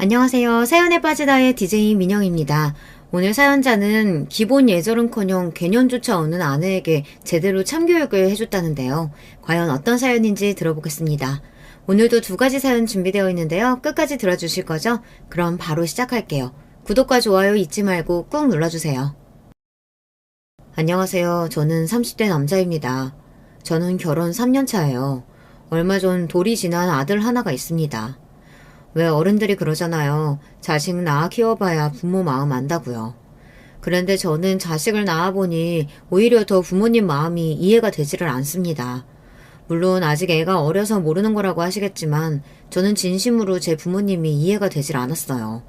안녕하세요. 사연에 빠지다의 DJ 민영입니다. 오늘 사연자는 기본 예절은커녕 개념조차 없는 아내에게 제대로 참교육을 해줬다는데요. 과연 어떤 사연인지 들어보겠습니다. 오늘도 두 가지 사연 준비되어 있는데요. 끝까지 들어주실 거죠? 그럼 바로 시작할게요. 구독과 좋아요 잊지 말고 꾹 눌러주세요. 안녕하세요. 저는 30대 남자입니다. 저는 결혼 3년 차예요. 얼마 전 돌이 지난 아들 하나가 있습니다. 왜 어른들이 그러잖아요. 자식 낳아 키워봐야 부모 마음 안다고요. 그런데 저는 자식을 낳아보니 오히려 더 부모님 마음이 이해가 되지를 않습니다. 물론 아직 애가 어려서 모르는 거라고 하시겠지만 저는 진심으로 제 부모님이 이해가 되질 않았어요.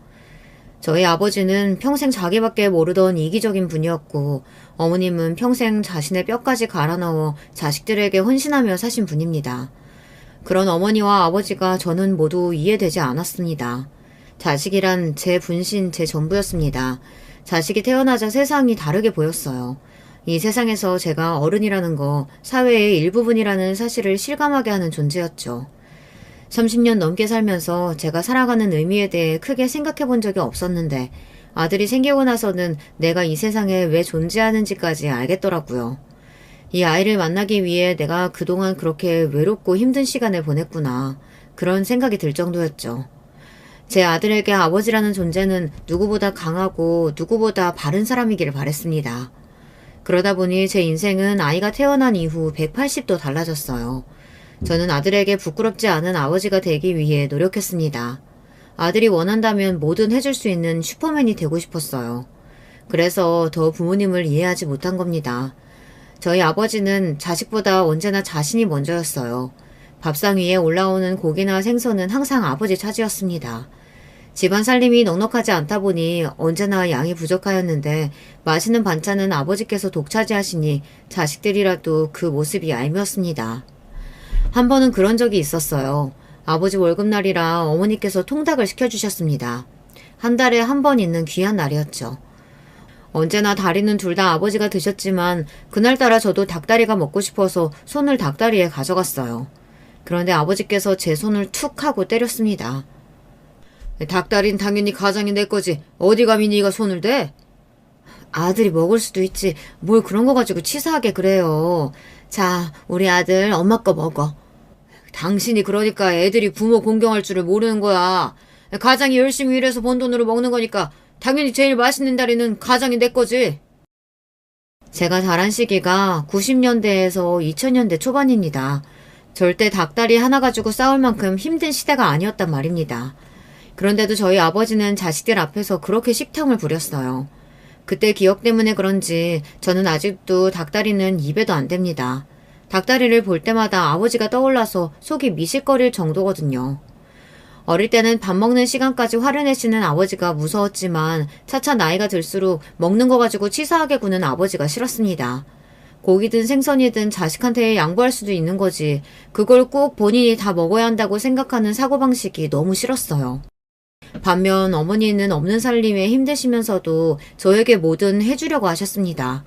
저희 아버지는 평생 자기밖에 모르던 이기적인 분이었고 어머님은 평생 자신의 뼈까지 갈아 넣어 자식들에게 헌신하며 사신 분입니다. 그런 어머니와 아버지가 저는 모두 이해되지 않았습니다. 자식이란 제 분신, 제 전부였습니다. 자식이 태어나자 세상이 다르게 보였어요. 이 세상에서 제가 어른이라는 거, 사회의 일부분이라는 사실을 실감하게 하는 존재였죠. 30년 넘게 살면서 제가 살아가는 의미에 대해 크게 생각해 본 적이 없었는데 아들이 생기고 나서는 내가 이 세상에 왜 존재하는지까지 알겠더라고요. 이 아이를 만나기 위해 내가 그동안 그렇게 외롭고 힘든 시간을 보냈구나. 그런 생각이 들 정도였죠. 제 아들에게 아버지라는 존재는 누구보다 강하고 누구보다 바른 사람이기를 바랬습니다. 그러다 보니 제 인생은 아이가 태어난 이후 180도 달라졌어요. 저는 아들에게 부끄럽지 않은 아버지가 되기 위해 노력했습니다. 아들이 원한다면 뭐든 해줄 수 있는 슈퍼맨이 되고 싶었어요. 그래서 더 부모님을 이해하지 못한 겁니다. 저희 아버지는 자식보다 언제나 자신이 먼저였어요. 밥상 위에 올라오는 고기나 생선은 항상 아버지 차지였습니다. 집안 살림이 넉넉하지 않다 보니 언제나 양이 부족하였는데 맛있는 반찬은 아버지께서 독차지하시니 자식들이라도 그 모습이 얄미웠습니다. 한 번은 그런 적이 있었어요. 아버지 월급날이라 어머니께서 통닭을 시켜주셨습니다. 한 달에 한 번 있는 귀한 날이었죠. 언제나 다리는 둘 다 아버지가 드셨지만 그날따라 저도 닭다리가 먹고 싶어서 손을 닭다리에 가져갔어요. 그런데 아버지께서 제 손을 툭 하고 때렸습니다. 닭다리는 당연히 가장이 내 거지. 어디 감히 네가 손을 대? 아들이 먹을 수도 있지. 뭘 그런 거 가지고 치사하게 그래요. 자, 우리 아들 엄마 거 먹어. 당신이 그러니까 애들이 부모 공경할 줄을 모르는 거야. 가장이 열심히 일해서 번 돈으로 먹는 거니까 당연히 제일 맛있는 다리는 가장이 내 거지. 제가 자란 시기가 90년대에서 2000년대 초반입니다. 절대 닭다리 하나 가지고 싸울 만큼 힘든 시대가 아니었단 말입니다. 그런데도 저희 아버지는 자식들 앞에서 그렇게 식탐을 부렸어요. 그때 기억 때문에 그런지 저는 아직도 닭다리는 입에도 안 댑니다. 닭다리를 볼 때마다 아버지가 떠올라서 속이 미실거릴 정도거든요. 어릴 때는 밥 먹는 시간까지 화를 내시는 아버지가 무서웠지만 차차 나이가 들수록 먹는 거 가지고 치사하게 구는 아버지가 싫었습니다. 고기든 생선이든 자식한테 양보할 수도 있는 거지. 그걸 꼭 본인이 다 먹어야 한다고 생각하는 사고방식이 너무 싫었어요. 반면 어머니는 없는 살림에 힘드시면서도 저에게 뭐든 해주려고 하셨습니다.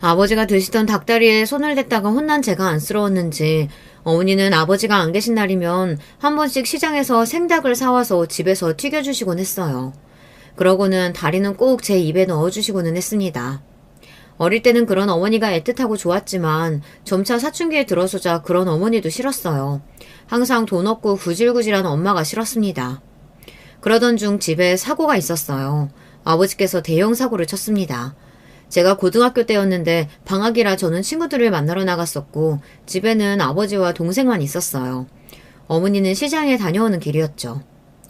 아버지가 드시던 닭다리에 손을 댔다가 혼난 제가 안쓰러웠는지 어머니는 아버지가 안 계신 날이면 한 번씩 시장에서 생닭을 사와서 집에서 튀겨주시곤 했어요. 그러고는 다리는 꼭 제 입에 넣어주시고는 했습니다. 어릴 때는 그런 어머니가 애틋하고 좋았지만 점차 사춘기에 들어서자 그런 어머니도 싫었어요. 항상 돈 없고 구질구질한 엄마가 싫었습니다. 그러던 중 집에 사고가 있었어요. 아버지께서 대형 사고를 쳤습니다. 제가 고등학교 때였는데 방학이라 저는 친구들을 만나러 나갔었고 집에는 아버지와 동생만 있었어요. 어머니는 시장에 다녀오는 길이었죠.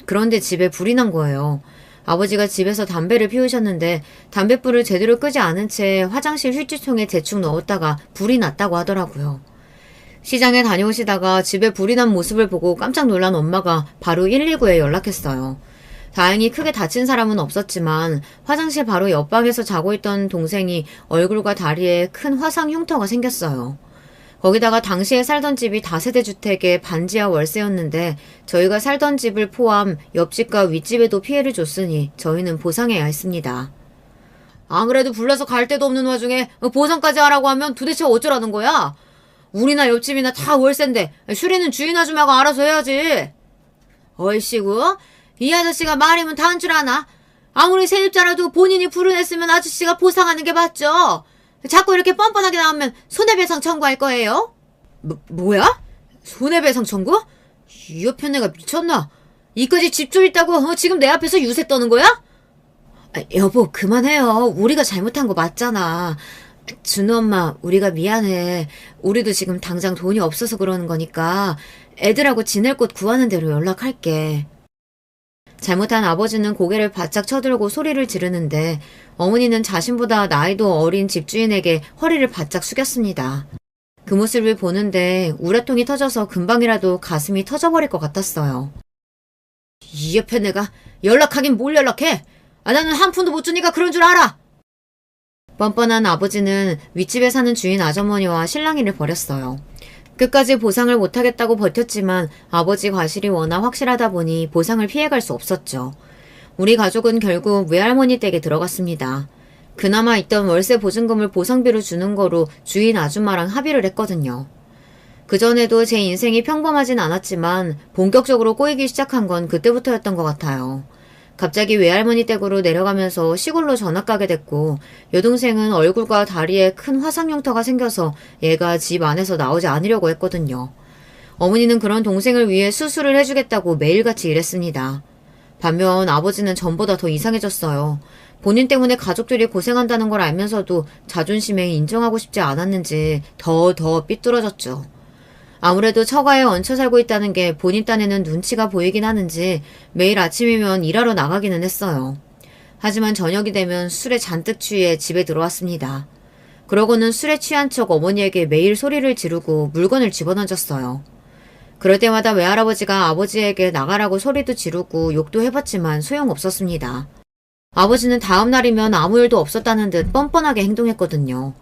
그런데 집에 불이 난 거예요. 아버지가 집에서 담배를 피우셨는데 담뱃불을 제대로 끄지 않은 채 화장실 휴지통에 대충 넣었다가 불이 났다고 하더라고요. 시장에 다녀오시다가 집에 불이 난 모습을 보고 깜짝 놀란 엄마가 바로 119에 연락했어요. 다행히 크게 다친 사람은 없었지만 화장실 바로 옆방에서 자고 있던 동생이 얼굴과 다리에 큰 화상 흉터가 생겼어요. 거기다가 당시에 살던 집이 다세대 주택의 반지하 월세였는데 저희가 살던 집을 포함 옆집과 윗집에도 피해를 줬으니 저희는 보상해야 했습니다. 안 그래도 불러서 갈 데도 없는 와중에 보상까지 하라고 하면 도대체 어쩌라는 거야? 우리나 옆집이나 다 월세인데 수리는 주인 아줌마가 알아서 해야지. 얼씨구, 이 아저씨가 말이면 다 한 줄 아나? 아무리 세입자라도 본인이 불운했으면 아저씨가 보상하는 게 맞죠. 자꾸 이렇게 뻔뻔하게 나오면 손해배상 청구할 거예요? 뭐야? 손해배상 청구? 이 옆에 내가 미쳤나? 이까지 집 좀 있다고 지금 내 앞에서 유세 떠는 거야? 여보, 그만해요. 우리가 잘못한 거 맞잖아. 준우 엄마, 우리가 미안해. 우리도 지금 당장 돈이 없어서 그러는 거니까 애들하고 지낼 곳 구하는 대로 연락할게. 잘못한 아버지는 고개를 바짝 쳐들고 소리를 지르는데 어머니는 자신보다 나이도 어린 집주인에게 허리를 바짝 숙였습니다. 그 모습을 보는데 우라통이 터져서 금방이라도 가슴이 터져버릴 것 같았어요. 이 옆에 내가 연락하긴 뭘 연락해? 나는 한 푼도 못 주니까 그런 줄 알아! 뻔뻔한 아버지는 윗집에 사는 주인 아주머니와 실랑이를 벌였어요. 끝까지 보상을 못하겠다고 버텼지만 아버지 과실이 워낙 확실하다 보니 보상을 피해갈 수 없었죠. 우리 가족은 결국 외할머니 댁에 들어갔습니다. 그나마 있던 월세 보증금을 보상비로 주는 거로 주인 아줌마랑 합의를 했거든요. 그전에도 제 인생이 평범하진 않았지만 본격적으로 꼬이기 시작한 건 그때부터였던 것 같아요. 갑자기 외할머니 댁으로 내려가면서 시골로 전학 가게 됐고 여동생은 얼굴과 다리에 큰 화상 흉터가 생겨서 얘가 집 안에서 나오지 않으려고 했거든요. 어머니는 그런 동생을 위해 수술을 해주겠다고 매일같이 일했습니다. 반면 아버지는 전보다 더 이상해졌어요. 본인 때문에 가족들이 고생한다는 걸 알면서도 자존심에 인정하고 싶지 않았는지 더 삐뚤어졌죠. 아무래도 처가에 얹혀 살고 있다는 게 본인 딴에는 눈치가 보이긴 하는지 매일 아침이면 일하러 나가기는 했어요. 하지만 저녁이 되면 술에 잔뜩 취해 집에 들어왔습니다. 그러고는 술에 취한 척 어머니에게 매일 소리를 지르고 물건을 집어던졌어요. 그럴 때마다 외할아버지가 아버지에게 나가라고 소리도 지르고 욕도 해봤지만 소용없었습니다. 아버지는 다음 날이면 아무 일도 없었다는 듯 뻔뻔하게 행동했거든요.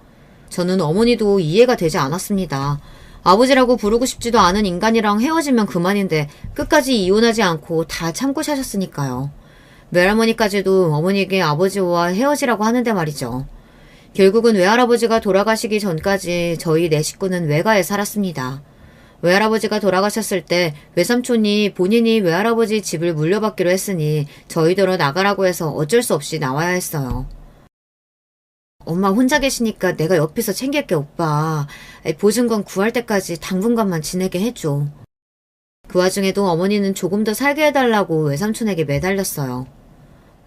저는 어머니도 이해가 되지 않았습니다. 아버지라고 부르고 싶지도 않은 인간이랑 헤어지면 그만인데 끝까지 이혼하지 않고 다 참고 사셨으니까요. 외할머니까지도 어머니에게 아버지와 헤어지라고 하는데 말이죠. 결국은 외할아버지가 돌아가시기 전까지 저희 네 식구는 외가에 살았습니다. 외할아버지가 돌아가셨을 때 외삼촌이 본인이 외할아버지 집을 물려받기로 했으니 저희더러 나가라고 해서 어쩔 수 없이 나와야 했어요. 엄마 혼자 계시니까 내가 옆에서 챙길게, 오빠. 보증금 구할 때까지 당분간만 지내게 해줘. 그 와중에도 어머니는 조금 더 살게 해달라고 외삼촌에게 매달렸어요.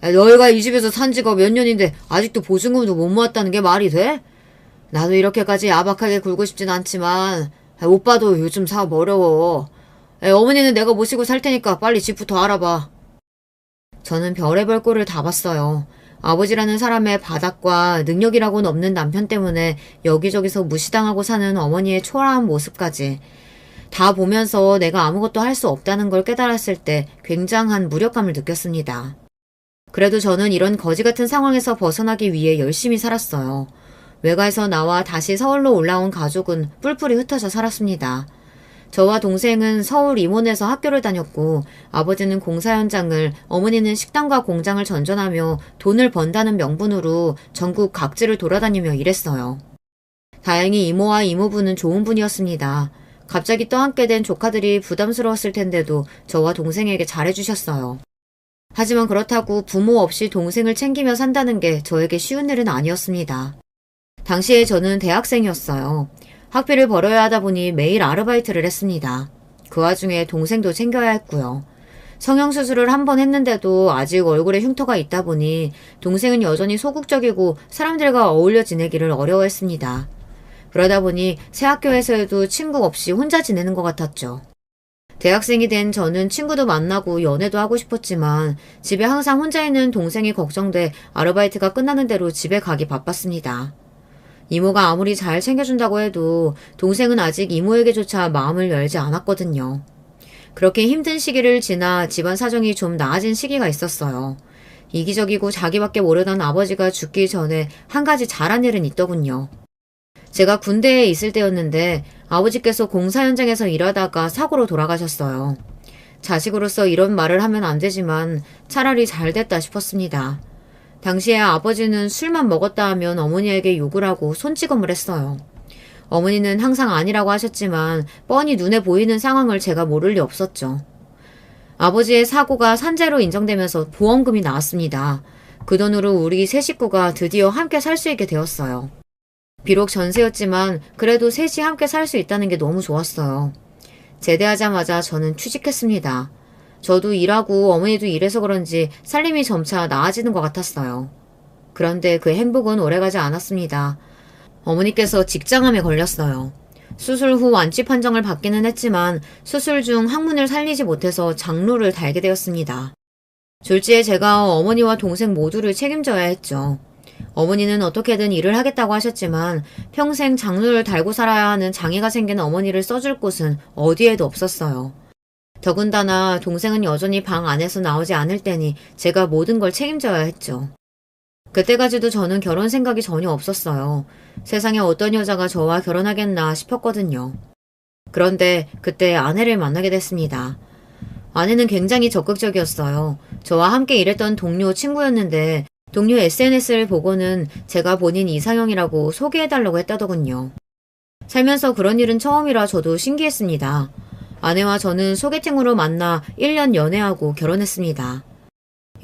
너희가 이 집에서 산 지가 몇 년인데 아직도 보증금도 못 모았다는 게 말이 돼? 나도 이렇게까지 야박하게 굴고 싶진 않지만 오빠도 요즘 사업 어려워. 어머니는 내가 모시고 살 테니까 빨리 집부터 알아봐. 저는 별의별 꼴을 다 봤어요. 아버지라는 사람의 바닥과 능력이라고는 없는 남편 때문에 여기저기서 무시당하고 사는 어머니의 초라한 모습까지 다 보면서 내가 아무것도 할 수 없다는 걸 깨달았을 때 굉장한 무력감을 느꼈습니다. 그래도 저는 이런 거지 같은 상황에서 벗어나기 위해 열심히 살았어요. 외가에서 나와 다시 서울로 올라온 가족은 뿔뿔이 흩어져 살았습니다. 저와 동생은 서울 임원에서 학교를 다녔고 아버지는 공사 현장을, 어머니는 식당과 공장을 전전하며 돈을 번다는 명분으로 전국 각지를 돌아다니며 일했어요. 다행히 이모와 이모부는 좋은 분이었습니다. 갑자기 떠안게 된 조카들이 부담스러웠을 텐데도 저와 동생에게 잘해주셨어요. 하지만 그렇다고 부모 없이 동생을 챙기며 산다는 게 저에게 쉬운 일은 아니었습니다. 당시에 저는 대학생이었어요. 학비를 벌어야 하다 보니 매일 아르바이트를 했습니다. 그 와중에 동생도 챙겨야 했고요. 성형수술을 한 번 했는데도 아직 얼굴에 흉터가 있다 보니 동생은 여전히 소극적이고 사람들과 어울려 지내기를 어려워했습니다. 그러다 보니 새 학교에서도 친구 없이 혼자 지내는 것 같았죠. 대학생이 된 저는 친구도 만나고 연애도 하고 싶었지만 집에 항상 혼자 있는 동생이 걱정돼 아르바이트가 끝나는 대로 집에 가기 바빴습니다. 이모가 아무리 잘 챙겨준다고 해도 동생은 아직 이모에게조차 마음을 열지 않았거든요. 그렇게 힘든 시기를 지나 집안 사정이 좀 나아진 시기가 있었어요. 이기적이고 자기밖에 모르던 아버지가 죽기 전에 한 가지 잘한 일은 있더군요. 제가 군대에 있을 때였는데 아버지께서 공사 현장에서 일하다가 사고로 돌아가셨어요. 자식으로서 이런 말을 하면 안 되지만 차라리 잘 됐다 싶었습니다. 당시에 아버지는 술만 먹었다 하면 어머니에게 욕을 하고 손찌검을 했어요. 어머니는 항상 아니라고 하셨지만 뻔히 눈에 보이는 상황을 제가 모를 리 없었죠. 아버지의 사고가 산재로 인정되면서 보험금이 나왔습니다. 그 돈으로 우리 세 식구가 드디어 함께 살 수 있게 되었어요. 비록 전세였지만 그래도 셋이 함께 살 수 있다는 게 너무 좋았어요. 제대하자마자 저는 취직했습니다. 저도 일하고 어머니도 일해서 그런지 살림이 점차 나아지는 것 같았어요. 그런데 그 행복은 오래가지 않았습니다. 어머니께서 직장암에 걸렸어요. 수술 후 완치 판정을 받기는 했지만 수술 중 항문을 살리지 못해서 장로를 달게 되었습니다. 졸지에 제가 어머니와 동생 모두를 책임져야 했죠. 어머니는 어떻게든 일을 하겠다고 하셨지만 평생 장로를 달고 살아야 하는 장애가 생긴 어머니를 써줄 곳은 어디에도 없었어요. 더군다나 동생은 여전히 방 안에서 나오지 않을 테니 제가 모든 걸 책임져야 했죠. 그때까지도 저는 결혼 생각이 전혀 없었어요. 세상에 어떤 여자가 저와 결혼하겠나 싶었거든요. 그런데 그때 아내를 만나게 됐습니다. 아내는 굉장히 적극적이었어요. 저와 함께 일했던 동료 친구였는데 동료 SNS를 보고는 제가 본인 이상형이라고 소개해달라고 했다더군요. 살면서 그런 일은 처음이라 저도 신기했습니다. 아내와 저는 소개팅으로 만나 1년 연애하고 결혼했습니다.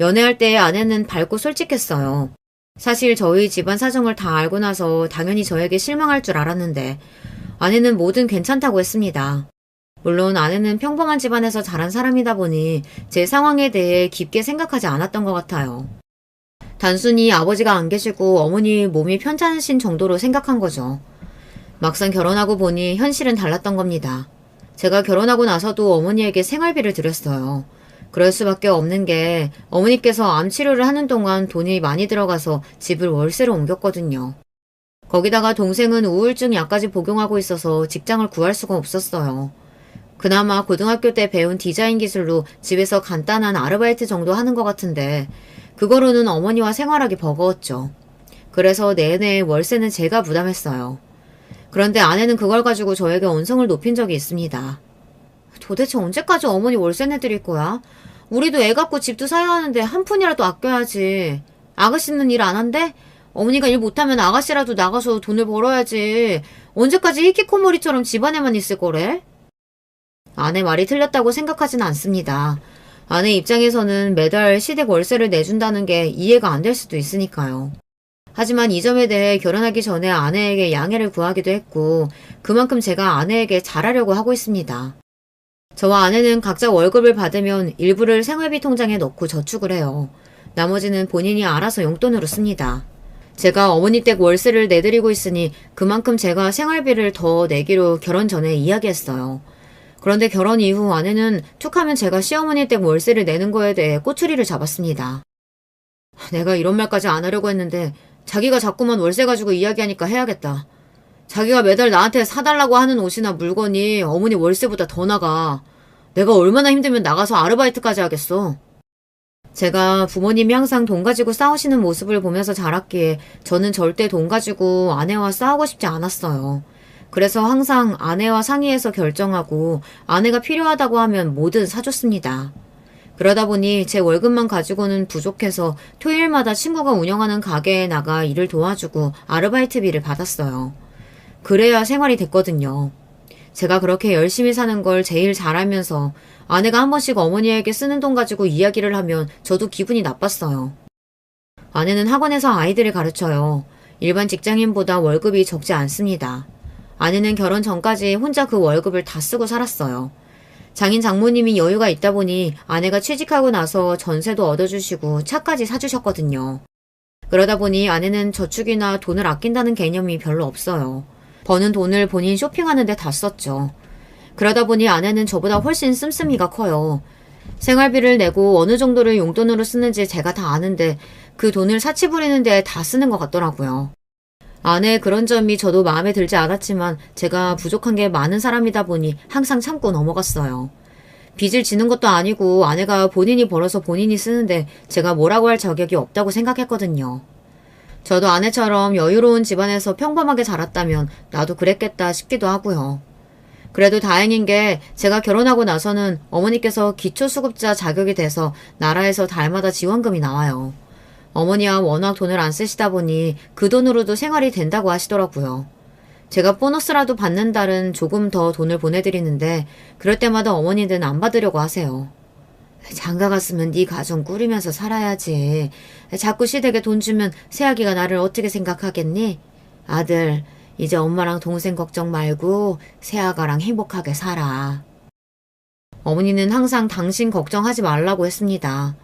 연애할 때 아내는 밝고 솔직했어요. 사실 저희 집안 사정을 다 알고 나서 당연히 저에게 실망할 줄 알았는데 아내는 뭐든 괜찮다고 했습니다. 물론 아내는 평범한 집안에서 자란 사람이다 보니 제 상황에 대해 깊게 생각하지 않았던 것 같아요. 단순히 아버지가 안 계시고 어머니 몸이 편찮으신 정도로 생각한 거죠. 막상 결혼하고 보니 현실은 달랐던 겁니다. 제가 결혼하고 나서도 어머니에게 생활비를 드렸어요. 그럴 수밖에 없는 게 어머니께서 암 치료를 하는 동안 돈이 많이 들어가서 집을 월세로 옮겼거든요. 거기다가 동생은 우울증 약까지 복용하고 있어서 직장을 구할 수가 없었어요. 그나마 고등학교 때 배운 디자인 기술로 집에서 간단한 아르바이트 정도 하는 것 같은데 그거로는 어머니와 생활하기 버거웠죠. 그래서 내내 월세는 제가 부담했어요. 그런데 아내는 그걸 가지고 저에게 언성을 높인 적이 있습니다. 도대체 언제까지 어머니 월세 내드릴 거야? 우리도 애 갖고 집도 사야 하는데 한 푼이라도 아껴야지. 아가씨는 일 안 한대? 어머니가 일 못하면 아가씨라도 나가서 돈을 벌어야지. 언제까지 히키코모리처럼 집안에만 있을 거래? 아내 말이 틀렸다고 생각하진 않습니다. 아내 입장에서는 매달 시댁 월세를 내준다는 게 이해가 안 될 수도 있으니까요. 하지만 이 점에 대해 결혼하기 전에 아내에게 양해를 구하기도 했고 그만큼 제가 아내에게 잘하려고 하고 있습니다. 저와 아내는 각자 월급을 받으면 일부를 생활비 통장에 넣고 저축을 해요. 나머지는 본인이 알아서 용돈으로 씁니다. 제가 어머니 댁 월세를 내드리고 있으니 그만큼 제가 생활비를 더 내기로 결혼 전에 이야기했어요. 그런데 결혼 이후 아내는 툭하면 제가 시어머니 댁 월세를 내는 거에 대해 꼬투리를 잡았습니다. 내가 이런 말까지 안 하려고 했는데 자기가 자꾸만 월세 가지고 이야기하니까 해야겠다. 자기가 매달 나한테 사달라고 하는 옷이나 물건이 어머니 월세보다 더 나가. 내가 얼마나 힘들면 나가서 아르바이트까지 하겠어. 제가 부모님이 항상 돈 가지고 싸우시는 모습을 보면서 자랐기에 저는 절대 돈 가지고 아내와 싸우고 싶지 않았어요. 그래서 항상 아내와 상의해서 결정하고 아내가 필요하다고 하면 뭐든 사줬습니다. 그러다 보니 제 월급만 가지고는 부족해서 토요일마다 친구가 운영하는 가게에 나가 일을 도와주고 아르바이트비를 받았어요. 그래야 생활이 됐거든요. 제가 그렇게 열심히 사는 걸 제일 잘 알면서 아내가 한 번씩 어머니에게 쓰는 돈 가지고 이야기를 하면 저도 기분이 나빴어요. 아내는 학원에서 아이들을 가르쳐요. 일반 직장인보다 월급이 적지 않습니다. 아내는 결혼 전까지 혼자 그 월급을 다 쓰고 살았어요. 장인 장모님이 여유가 있다 보니 아내가 취직하고 나서 전세도 얻어주시고 차까지 사주셨거든요. 그러다 보니 아내는 저축이나 돈을 아낀다는 개념이 별로 없어요. 버는 돈을 본인 쇼핑하는 데 다 썼죠. 그러다 보니 아내는 저보다 훨씬 씀씀이가 커요. 생활비를 내고 어느 정도를 용돈으로 쓰는지 제가 다 아는데 그 돈을 사치 부리는 데 다 쓰는 것 같더라고요. 아내의 그런 점이 저도 마음에 들지 않았지만 제가 부족한 게 많은 사람이다 보니 항상 참고 넘어갔어요. 빚을 지는 것도 아니고 아내가 본인이 벌어서 본인이 쓰는데 제가 뭐라고 할 자격이 없다고 생각했거든요. 저도 아내처럼 여유로운 집안에서 평범하게 자랐다면 나도 그랬겠다 싶기도 하고요. 그래도 다행인 게 제가 결혼하고 나서는 어머니께서 기초수급자 자격이 돼서 나라에서 달마다 지원금이 나와요. 어머니와 워낙 돈을 안 쓰시다 보니 그 돈으로도 생활이 된다고 하시더라고요. 제가 보너스라도 받는 달은 조금 더 돈을 보내드리는데 그럴 때마다 어머니는 안 받으려고 하세요. 장가 갔으면 네 가정 꾸리면서 살아야지. 자꾸 시댁에 돈 주면 새아기가 나를 어떻게 생각하겠니? 아들, 이제 엄마랑 동생 걱정 말고 새아가랑 행복하게 살아. 어머니는 항상 당신 걱정하지 말라고 했습니다.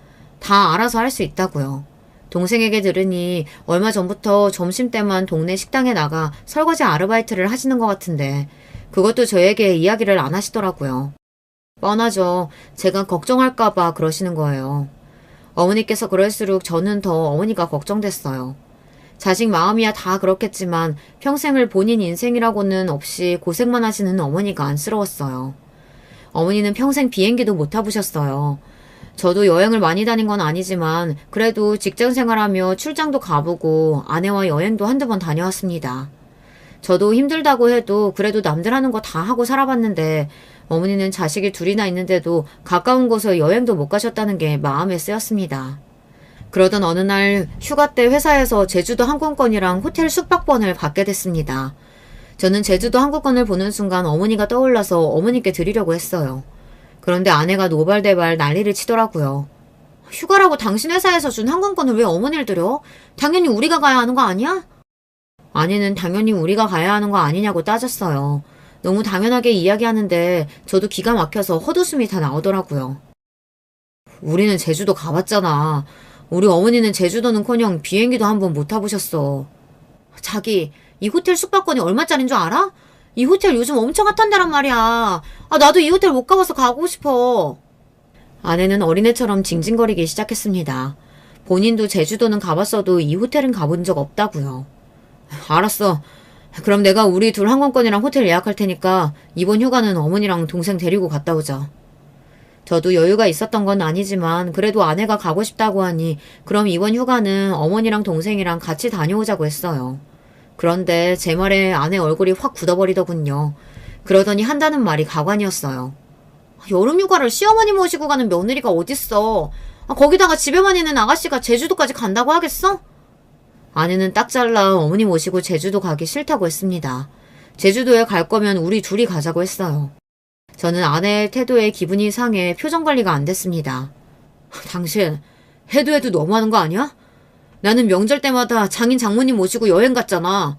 다 알아서 할 수 있다고요. 동생에게 들으니 얼마 전부터 점심때만 동네 식당에 나가 설거지 아르바이트를 하시는 것 같은데 그것도 저에게 이야기를 안 하시더라고요. 뻔하죠. 제가 걱정할까봐 그러시는 거예요. 어머니께서 그럴수록 저는 더 어머니가 걱정됐어요. 자식 마음이야 다 그렇겠지만 평생을 본인 인생이라고는 없이 고생만 하시는 어머니가 안쓰러웠어요. 어머니는 평생 비행기도 못 타보셨어요. 저도 여행을 많이 다닌 건 아니지만 그래도 직장 생활하며 출장도 가보고 아내와 여행도 한두 번 다녀왔습니다. 저도 힘들다고 해도 그래도 남들 하는 거 다 하고 살아봤는데 어머니는 자식이 둘이나 있는데도 가까운 곳에 여행도 못 가셨다는 게 마음에 쓰였습니다. 그러던 어느 날 휴가 때 회사에서 제주도 항공권이랑 호텔 숙박권을 받게 됐습니다. 저는 제주도 항공권을 보는 순간 어머니가 떠올라서 어머니께 드리려고 했어요. 그런데 아내가 노발대발 난리를 치더라고요. 휴가라고 당신 회사에서 준 항공권을 왜 어머니를 드려? 당연히 우리가 가야 하는 거 아니야? 아내는 당연히 우리가 가야 하는 거 아니냐고 따졌어요. 너무 당연하게 이야기하는데 저도 기가 막혀서 헛웃음이 다 나오더라고요. 우리는 제주도 가봤잖아. 우리 어머니는 제주도는커녕 비행기도 한번 못 타보셨어. 자기, 이 호텔 숙박권이 얼마짜린 줄 알아? 이 호텔 요즘 엄청 핫한 데란 말이야. 나도 이 호텔 못 가봐서 가고 싶어. 아내는 어린애처럼 징징거리기 시작했습니다. 본인도 제주도는 가봤어도 이 호텔은 가본 적 없다고요. 알았어. 그럼 내가 우리 둘 항공권이랑 호텔 예약할 테니까 이번 휴가는 어머니랑 동생 데리고 갔다 오자. 저도 여유가 있었던 건 아니지만 그래도 아내가 가고 싶다고 하니 그럼 이번 휴가는 어머니랑 동생이랑 같이 다녀오자고 했어요. 그런데 제 말에 아내 얼굴이 확 굳어버리더군요. 그러더니 한다는 말이 가관이었어요. 여름 휴가를 시어머니 모시고 가는 며느리가 어딨어. 거기다가 집에만 있는 아가씨가 제주도까지 간다고 하겠어? 아내는 딱 잘라 어머니 모시고 제주도 가기 싫다고 했습니다. 제주도에 갈 거면 우리 둘이 가자고 했어요. 저는 아내의 태도에 기분이 상해 표정 관리가 안 됐습니다. 당신 해도 너무하는 거 아니야? 나는 명절 때마다 장인 장모님 모시고 여행 갔잖아.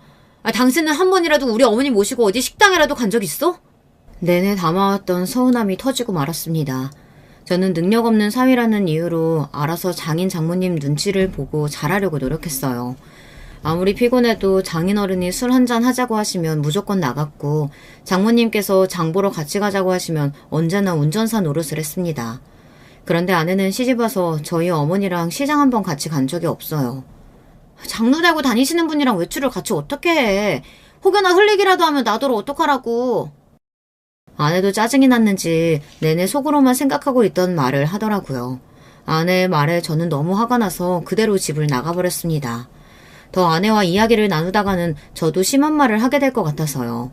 당신은 한 번이라도 우리 어머니 모시고 어디 식당이라도 간 적 있어? 내내 담아왔던 서운함이 터지고 말았습니다. 저는 능력 없는 사위라는 이유로 알아서 장인 장모님 눈치를 보고 잘하려고 노력했어요. 아무리 피곤해도 장인어른이 술 한잔 하자고 하시면 무조건 나갔고 장모님께서 장 보러 같이 가자고 하시면 언제나 운전사 노릇을 했습니다. 그런데 아내는 시집와서 저희 어머니랑 시장 한번 같이 간 적이 없어요. 장로 달고 다니시는 분이랑 외출을 같이 어떻게 해? 혹여나 흘리기라도 하면 나더러 어떡하라고. 아내도 짜증이 났는지 내내 속으로만 생각하고 있던 말을 하더라고요. 아내의 말에 저는 너무 화가 나서 그대로 집을 나가버렸습니다. 더 아내와 이야기를 나누다가는 저도 심한 말을 하게 될 것 같아서요.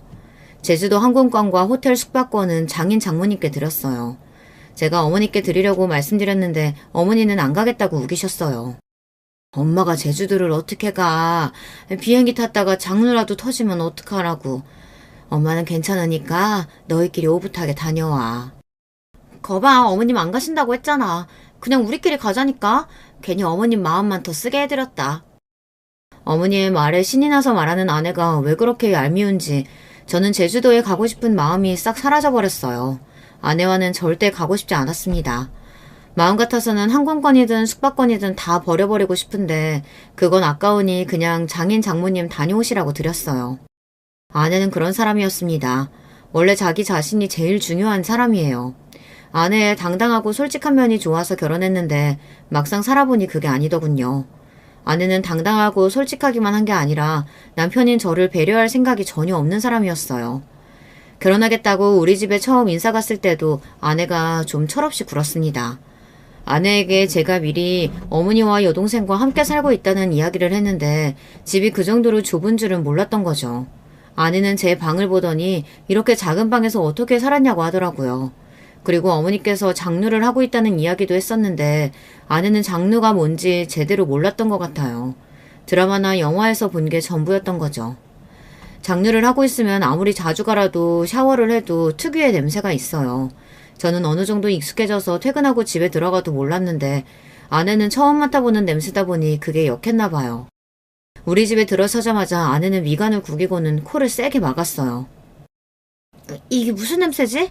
제주도 항공권과 호텔 숙박권은 장인 장모님께 드렸어요. 제가 어머니께 드리려고 말씀드렸는데 어머니는 안 가겠다고 우기셨어요. 엄마가 제주도를 어떻게 가? 비행기 탔다가 장루라도 터지면 어떡하라고. 엄마는 괜찮으니까 너희끼리 오붓하게 다녀와. 거봐, 어머님 안 가신다고 했잖아. 그냥 우리끼리 가자니까. 괜히 어머님 마음만 더 쓰게 해드렸다. 어머니의 말에 신이 나서 말하는 아내가 왜 그렇게 얄미운지 저는 제주도에 가고 싶은 마음이 싹 사라져버렸어요. 아내와는 절대 가고 싶지 않았습니다. 마음 같아서는 항공권이든 숙박권이든 다 버려버리고 싶은데 그건 아까우니 그냥 장인 장모님 다녀오시라고 드렸어요. 아내는 그런 사람이었습니다. 원래 자기 자신이 제일 중요한 사람이에요. 아내의 당당하고 솔직한 면이 좋아서 결혼했는데 막상 살아보니 그게 아니더군요. 아내는 당당하고 솔직하기만 한 게 아니라 남편인 저를 배려할 생각이 전혀 없는 사람이었어요. 결혼하겠다고 우리 집에 처음 인사 갔을 때도 아내가 좀 철없이 굴었습니다. 아내에게 제가 미리 어머니와 여동생과 함께 살고 있다는 이야기를 했는데 집이 그 정도로 좁은 줄은 몰랐던 거죠. 아내는 제 방을 보더니 이렇게 작은 방에서 어떻게 살았냐고 하더라고요. 그리고 어머니께서 장루를 하고 있다는 이야기도 했었는데 아내는 장루가 뭔지 제대로 몰랐던 것 같아요. 드라마나 영화에서 본 게 전부였던 거죠. 장루를 하고 있으면 아무리 자주 가라도 샤워를 해도 특유의 냄새가 있어요. 저는 어느 정도 익숙해져서 퇴근하고 집에 들어가도 몰랐는데 아내는 처음 맡아보는 냄새다 보니 그게 역했나 봐요. 우리 집에 들어서자마자 아내는 미간을 구기고는 코를 세게 막았어요. 이게 무슨 냄새지?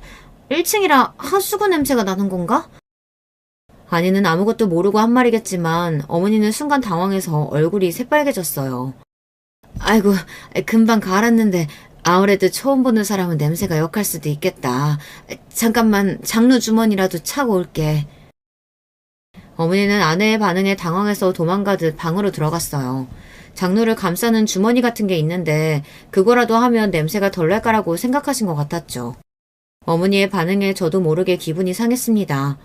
1층이라 하수구 냄새가 나는 건가? 아내는 아무것도 모르고 한 말이겠지만 어머니는 순간 당황해서 얼굴이 새빨개졌어요. 아이고, 금방 가았는데 아무래도 처음 보는 사람은 냄새가 역할 수도 있겠다. 잠깐만 장로 주머니라도 차고 올게. 어머니는 아내의 반응에 당황해서 도망가듯 방으로 들어갔어요. 장로를 감싸는 주머니 같은 게 있는데 그거라도 하면 냄새가 덜 날까라고 생각하신 것 같았죠. 어머니의 반응에 저도 모르게 기분이 상했습니다.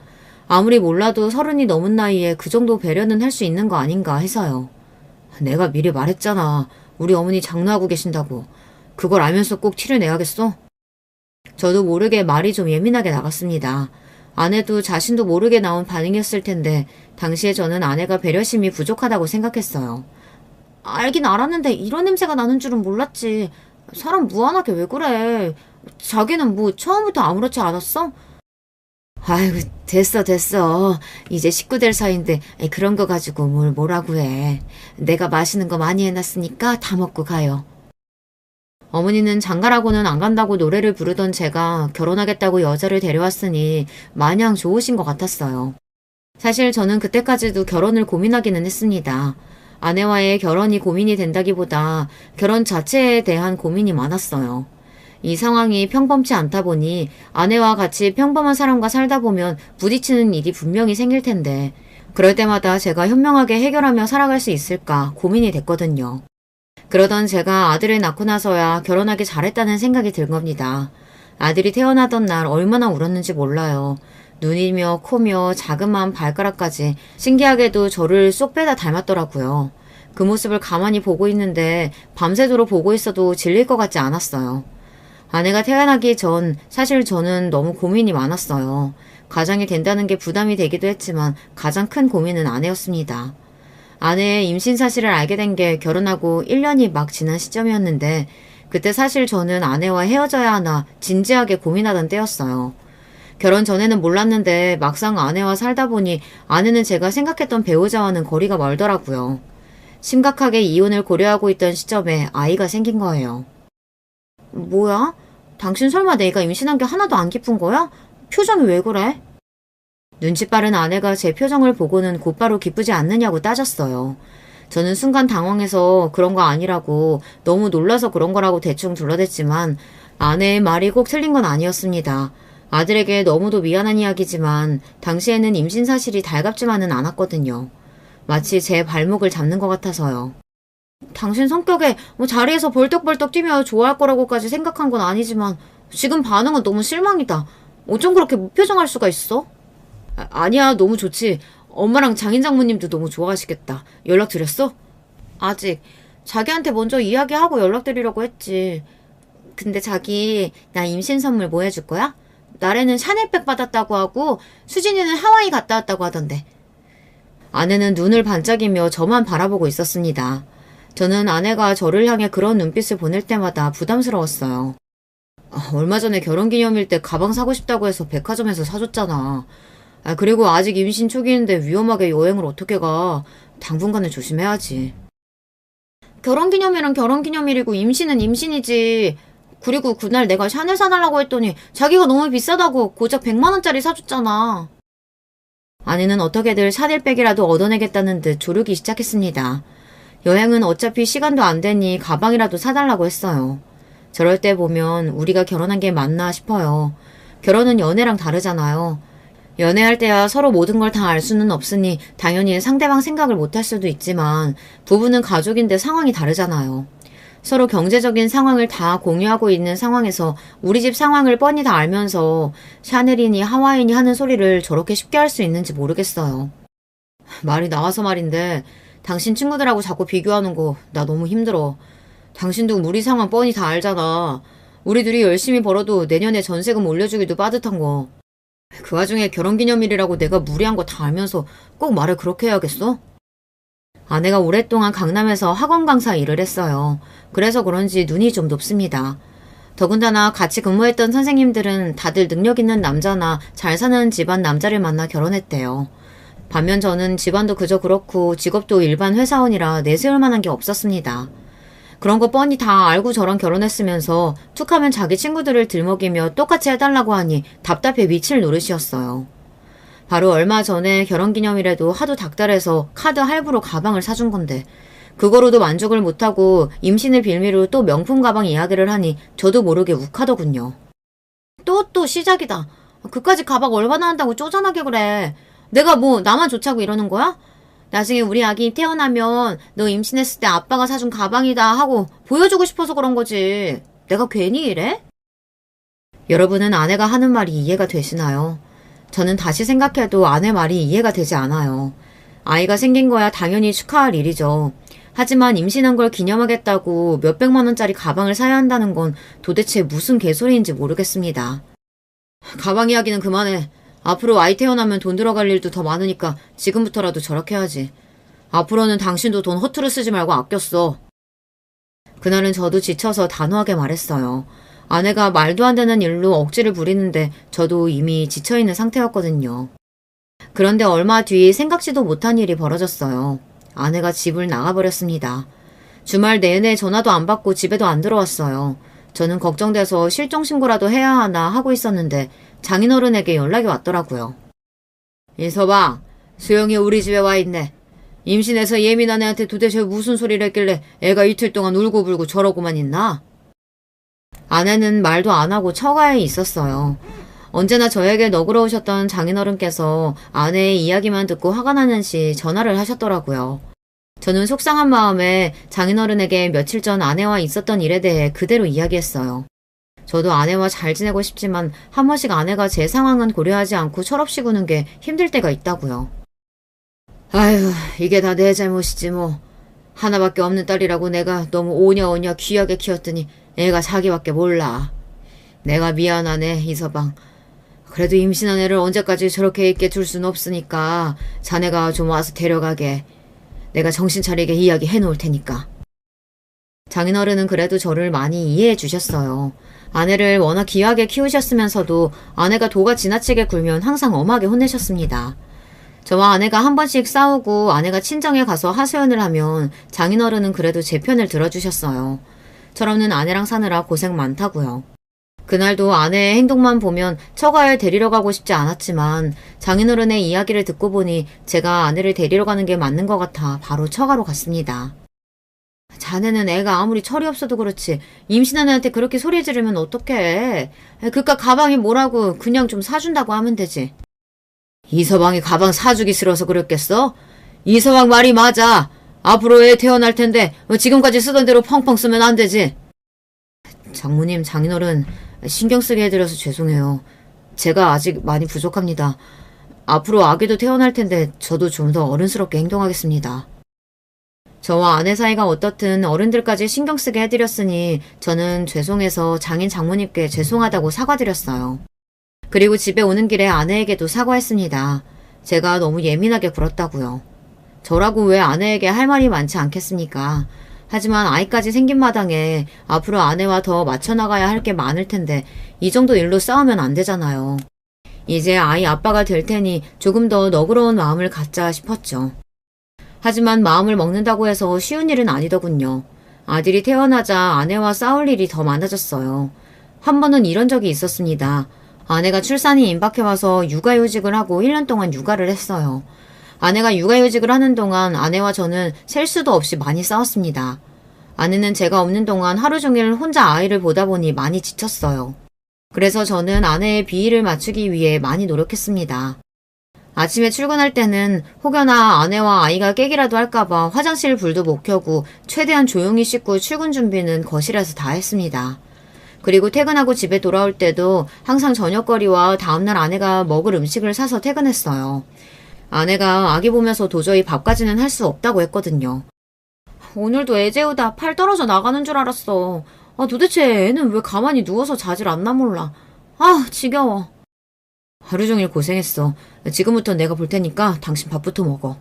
아무리 몰라도 30이 넘은 나이에 그 정도 배려는 할 수 있는 거 아닌가 해서요. 내가 미리 말했잖아. 우리 어머니 장로하고 계신다고. 그걸 알면서 꼭 티를 내야겠어? 저도 모르게 말이 좀 예민하게 나갔습니다. 아내도 자신도 모르게 나온 반응이었을 텐데 당시에 저는 아내가 배려심이 부족하다고 생각했어요. 알긴 알았는데 이런 냄새가 나는 줄은 몰랐지. 사람 무한하게 왜 그래? 자기는 뭐 처음부터 아무렇지 않았어? 아이고 됐어. 이제 식구 될 사이인데 그런 거 가지고 뭐라고 해. 내가 맛있는 거 많이 해놨으니까 다 먹고 가요. 어머니는 장가라고는 안 간다고 노래를 부르던 제가 결혼하겠다고 여자를 데려왔으니 마냥 좋으신 것 같았어요. 사실 저는 그때까지도 결혼을 고민하기는 했습니다. 아내와의 결혼이 고민이 된다기보다 결혼 자체에 대한 고민이 많았어요. 이 상황이 평범치 않다 보니 아내와 같이 평범한 사람과 살다 보면 부딪히는 일이 분명히 생길 텐데 그럴 때마다 제가 현명하게 해결하며 살아갈 수 있을까 고민이 됐거든요. 그러던 제가 아들을 낳고 나서야 결혼하기 잘했다는 생각이 든 겁니다. 아들이 태어나던 날 얼마나 울었는지 몰라요. 눈이며 코며 자그마한 발가락까지 신기하게도 저를 쏙 빼다 닮았더라고요. 그 모습을 가만히 보고 있는데 밤새도록 보고 있어도 질릴 것 같지 않았어요. 아내가 태어나기 전 사실 저는 너무 고민이 많았어요. 가장이 된다는 게 부담이 되기도 했지만 가장 큰 고민은 아내였습니다. 아내의 임신 사실을 알게 된 게 결혼하고 1년이 막 지난 시점이었는데 그때 사실 저는 아내와 헤어져야 하나 진지하게 고민하던 때였어요. 결혼 전에는 몰랐는데 막상 아내와 살다 보니 아내는 제가 생각했던 배우자와는 거리가 멀더라고요. 심각하게 이혼을 고려하고 있던 시점에 아이가 생긴 거예요. 뭐야? 당신 설마 내가 임신한 게 하나도 안 기쁜 거야? 표정이 왜 그래? 눈치 빠른 아내가 제 표정을 보고는 곧바로 기쁘지 않느냐고 따졌어요. 저는 순간 당황해서 그런 거 아니라고 너무 놀라서 그런 거라고 대충 둘러댔지만 아내의 말이 꼭 틀린 건 아니었습니다. 아들에게 너무도 미안한 이야기지만 당시에는 임신 사실이 달갑지만은 않았거든요. 마치 제 발목을 잡는 것 같아서요. 당신 성격에 자리에서 벌떡벌떡 뛰며 좋아할 거라고까지 생각한 건 아니지만 지금 반응은 너무 실망이다. 어쩜 그렇게 무표정할 수가 있어? 아니야, 너무 좋지. 엄마랑 장인 장모님도 너무 좋아하시겠다. 연락 드렸어? 아직. 자기한테 먼저 이야기하고 연락드리려고 했지. 근데 자기 나 임신 선물 뭐 해줄 거야? 나래는 샤넬백 받았다고 하고 수진이는 하와이 갔다 왔다고 하던데. 아내는 눈을 반짝이며 저만 바라보고 있었습니다. 저는 아내가 저를 향해 그런 눈빛을 보낼 때마다 부담스러웠어요. 얼마 전에 결혼기념일 때 가방 사고 싶다고 해서 백화점에서 사줬잖아. 그리고 아직 임신 초기인데 위험하게 여행을 어떻게 가. 당분간은 조심해야지. 결혼기념일은 결혼기념일이고 임신은 임신이지. 그리고 그날 내가 샤넬 사달라고 했더니 자기가 너무 비싸다고 고작 100만 원짜리 사줬잖아. 아내는 어떻게든 샤넬백이라도 얻어내겠다는 듯 조르기 시작했습니다. 여행은 어차피 시간도 안 되니 가방이라도 사달라고 했어요. 저럴 때 보면 우리가 결혼한 게 맞나 싶어요. 결혼은 연애랑 다르잖아요. 연애할 때야 서로 모든 걸 다 알 수는 없으니 당연히 상대방 생각을 못 할 수도 있지만 부부는 가족인데 상황이 다르잖아요. 서로 경제적인 상황을 다 공유하고 있는 상황에서 우리 집 상황을 뻔히 다 알면서 샤넬이니 하와이니 하는 소리를 저렇게 쉽게 할 수 있는지 모르겠어요. 말이 나와서 말인데 당신 친구들하고 자꾸 비교하는 거 나 너무 힘들어. 당신도 우리 상황 뻔히 다 알잖아. 우리 둘이 열심히 벌어도 내년에 전세금 올려주기도 빠듯한 거. 그 와중에 결혼기념일이라고 내가 무리한 거 다 알면서 꼭 말을 그렇게 해야겠어? 아내가 오랫동안 강남에서 학원 강사 일을 했어요. 그래서 그런지 눈이 좀 높습니다. 더군다나 같이 근무했던 선생님들은 다들 능력 있는 남자나 잘 사는 집안 남자를 만나 결혼했대요. 반면 저는 집안도 그저 그렇고 직업도 일반 회사원이라 내세울 만한 게 없었습니다. 그런 거 뻔히 다 알고 저랑 결혼했으면서 툭하면 자기 친구들을 들먹이며 똑같이 해달라고 하니 답답해 미칠 노릇이었어요. 바로 얼마 전에 결혼기념일에도 하도 닥달해서 카드 할부로 가방을 사준 건데 그거로도 만족을 못하고 임신을 빌미로 또 명품 가방 이야기를 하니 저도 모르게 욱하더군요. 또 시작이다. 그까짓 가방 얼마나 한다고 쪼잔하게 그래. 내가 뭐 나만 좋자고 이러는 거야? 나중에 우리 아기 태어나면 너 임신했을 때 아빠가 사준 가방이다 하고 보여주고 싶어서 그런 거지. 내가 괜히 이래? 여러분은 아내가 하는 말이 이해가 되시나요? 저는 다시 생각해도 아내 말이 이해가 되지 않아요. 아이가 생긴 거야 당연히 축하할 일이죠. 하지만 임신한 걸 기념하겠다고 몇백만 원짜리 가방을 사야 한다는 건 도대체 무슨 개소리인지 모르겠습니다. 가방 이야기는 그만해. 앞으로 아이 태어나면 돈 들어갈 일도 더 많으니까 지금부터라도 저렇게 해야지. 앞으로는 당신도 돈 허투루 쓰지 말고 아껴 써. 그날은 저도 지쳐서 단호하게 말했어요. 아내가 말도 안 되는 일로 억지를 부리는데 저도 이미 지쳐있는 상태였거든요. 그런데 얼마 뒤 생각지도 못한 일이 벌어졌어요. 아내가 집을 나가버렸습니다. 주말 내내 전화도 안 받고 집에도 안 들어왔어요. 저는 걱정돼서 실종신고라도 해야 하나 하고 있었는데 장인어른에게 연락이 왔더라고요. 이서방, 수영이 우리 집에 와 있네. 임신해서 예민한 애한테 도대체 무슨 소리를 했길래 애가 이틀 동안 울고불고 저러고만 있나? 아내는 말도 안 하고 처가에 있었어요. 언제나 저에게 너그러우셨던 장인어른께서 아내의 이야기만 듣고 화가 나는시 전화를 하셨더라고요. 저는 속상한 마음에 장인어른에게 며칠 전 아내와 있었던 일에 대해 그대로 이야기했어요. 저도 아내와 잘 지내고 싶지만 한 번씩 아내가 제 상황은 고려하지 않고 철없이 구는 게 힘들 때가 있다고요. 아휴, 이게 다 내 잘못이지 뭐. 하나밖에 없는 딸이라고 내가 너무 오냐오냐 귀하게 키웠더니 애가 자기밖에 몰라. 내가 미안하네, 이서방. 그래도 임신한 애를 언제까지 저렇게 있게 둘 순 없으니까 자네가 좀 와서 데려가게. 내가 정신 차리게 이야기 해놓을 테니까. 장인어른은 그래도 저를 많이 이해해 주셨어요. 아내를 워낙 귀하게 키우셨으면서도 아내가 도가 지나치게 굴면 항상 엄하게 혼내셨습니다. 저와 아내가 한 번씩 싸우고 아내가 친정에 가서 하소연을 하면 장인어른은 그래도 제 편을 들어주셨어요. 철없는 아내랑 사느라 고생 많다고요. 그날도 아내의 행동만 보면 처가에 데리러 가고 싶지 않았지만 장인어른의 이야기를 듣고 보니 제가 아내를 데리러 가는 게 맞는 것 같아 바로 처가로 갔습니다. 자네는 애가 아무리 철이 없어도 그렇지 임신한 애한테 그렇게 소리 지르면 어떡해. 그깟 가방이 뭐라고 그냥 좀 사준다고 하면 되지. 이서방이 가방 사주기 싫어서 그랬겠어? 이서방 말이 맞아. 앞으로 애 태어날 텐데 지금까지 쓰던 대로 펑펑 쓰면 안 되지. 장모님, 장인어른 신경 쓰게 해드려서 죄송해요. 제가 아직 많이 부족합니다. 앞으로 아기도 태어날 텐데 저도 좀 더 어른스럽게 행동하겠습니다. 저와 아내 사이가 어떻든 어른들까지 신경 쓰게 해드렸으니 저는 죄송해서 장인 장모님께 죄송하다고 사과드렸어요. 그리고 집에 오는 길에 아내에게도 사과했습니다. 제가 너무 예민하게 굴었다고요. 저라고 왜 아내에게 할 말이 많지 않겠습니까? 하지만 아이까지 생긴 마당에 앞으로 아내와 더 맞춰나가야 할 게 많을 텐데 이 정도 일로 싸우면 안 되잖아요. 이제 아이 아빠가 될 테니 조금 더 너그러운 마음을 갖자 싶었죠. 하지만 마음을 먹는다고 해서 쉬운 일은 아니더군요. 아들이 태어나자 아내와 싸울 일이 더 많아졌어요. 한 번은 이런 적이 있었습니다. 아내가 출산이 임박해와서 육아휴직을 하고 1년 동안 육아를 했어요. 아내가 육아휴직을 하는 동안 아내와 저는 셀 수도 없이 많이 싸웠습니다. 아내는 제가 없는 동안 하루 종일 혼자 아이를 보다 보니 많이 지쳤어요. 그래서 저는 아내의 비위를 맞추기 위해 많이 노력했습니다. 아침에 출근할 때는 혹여나 아내와 아이가 깨기라도 할까봐 화장실 불도 못 켜고 최대한 조용히 씻고 출근 준비는 거실에서 다 했습니다. 그리고 퇴근하고 집에 돌아올 때도 항상 저녁거리와 다음날 아내가 먹을 음식을 사서 퇴근했어요. 아내가 아기 보면서 도저히 밥까지는 할 수 없다고 했거든요. 오늘도 애 재우다 팔 떨어져 나가는 줄 알았어. 도대체 애는 왜 가만히 누워서 자질 않나 몰라. 지겨워. 하루 종일 고생했어. 지금부터 내가 볼 테니까 당신 밥부터 먹어.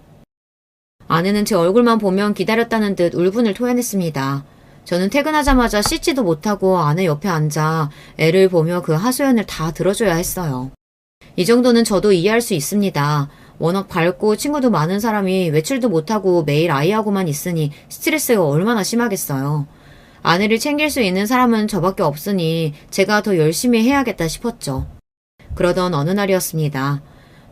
아내는 제 얼굴만 보면 기다렸다는 듯 울분을 토해냈습니다. 저는 퇴근하자마자 씻지도 못하고 아내 옆에 앉아 애를 보며 그 하소연을 다 들어줘야 했어요. 이 정도는 저도 이해할 수 있습니다. 워낙 밝고 친구도 많은 사람이 외출도 못하고 매일 아이하고만 있으니 스트레스가 얼마나 심하겠어요. 아내를 챙길 수 있는 사람은 저밖에 없으니 제가 더 열심히 해야겠다 싶었죠. 그러던 어느 날이었습니다.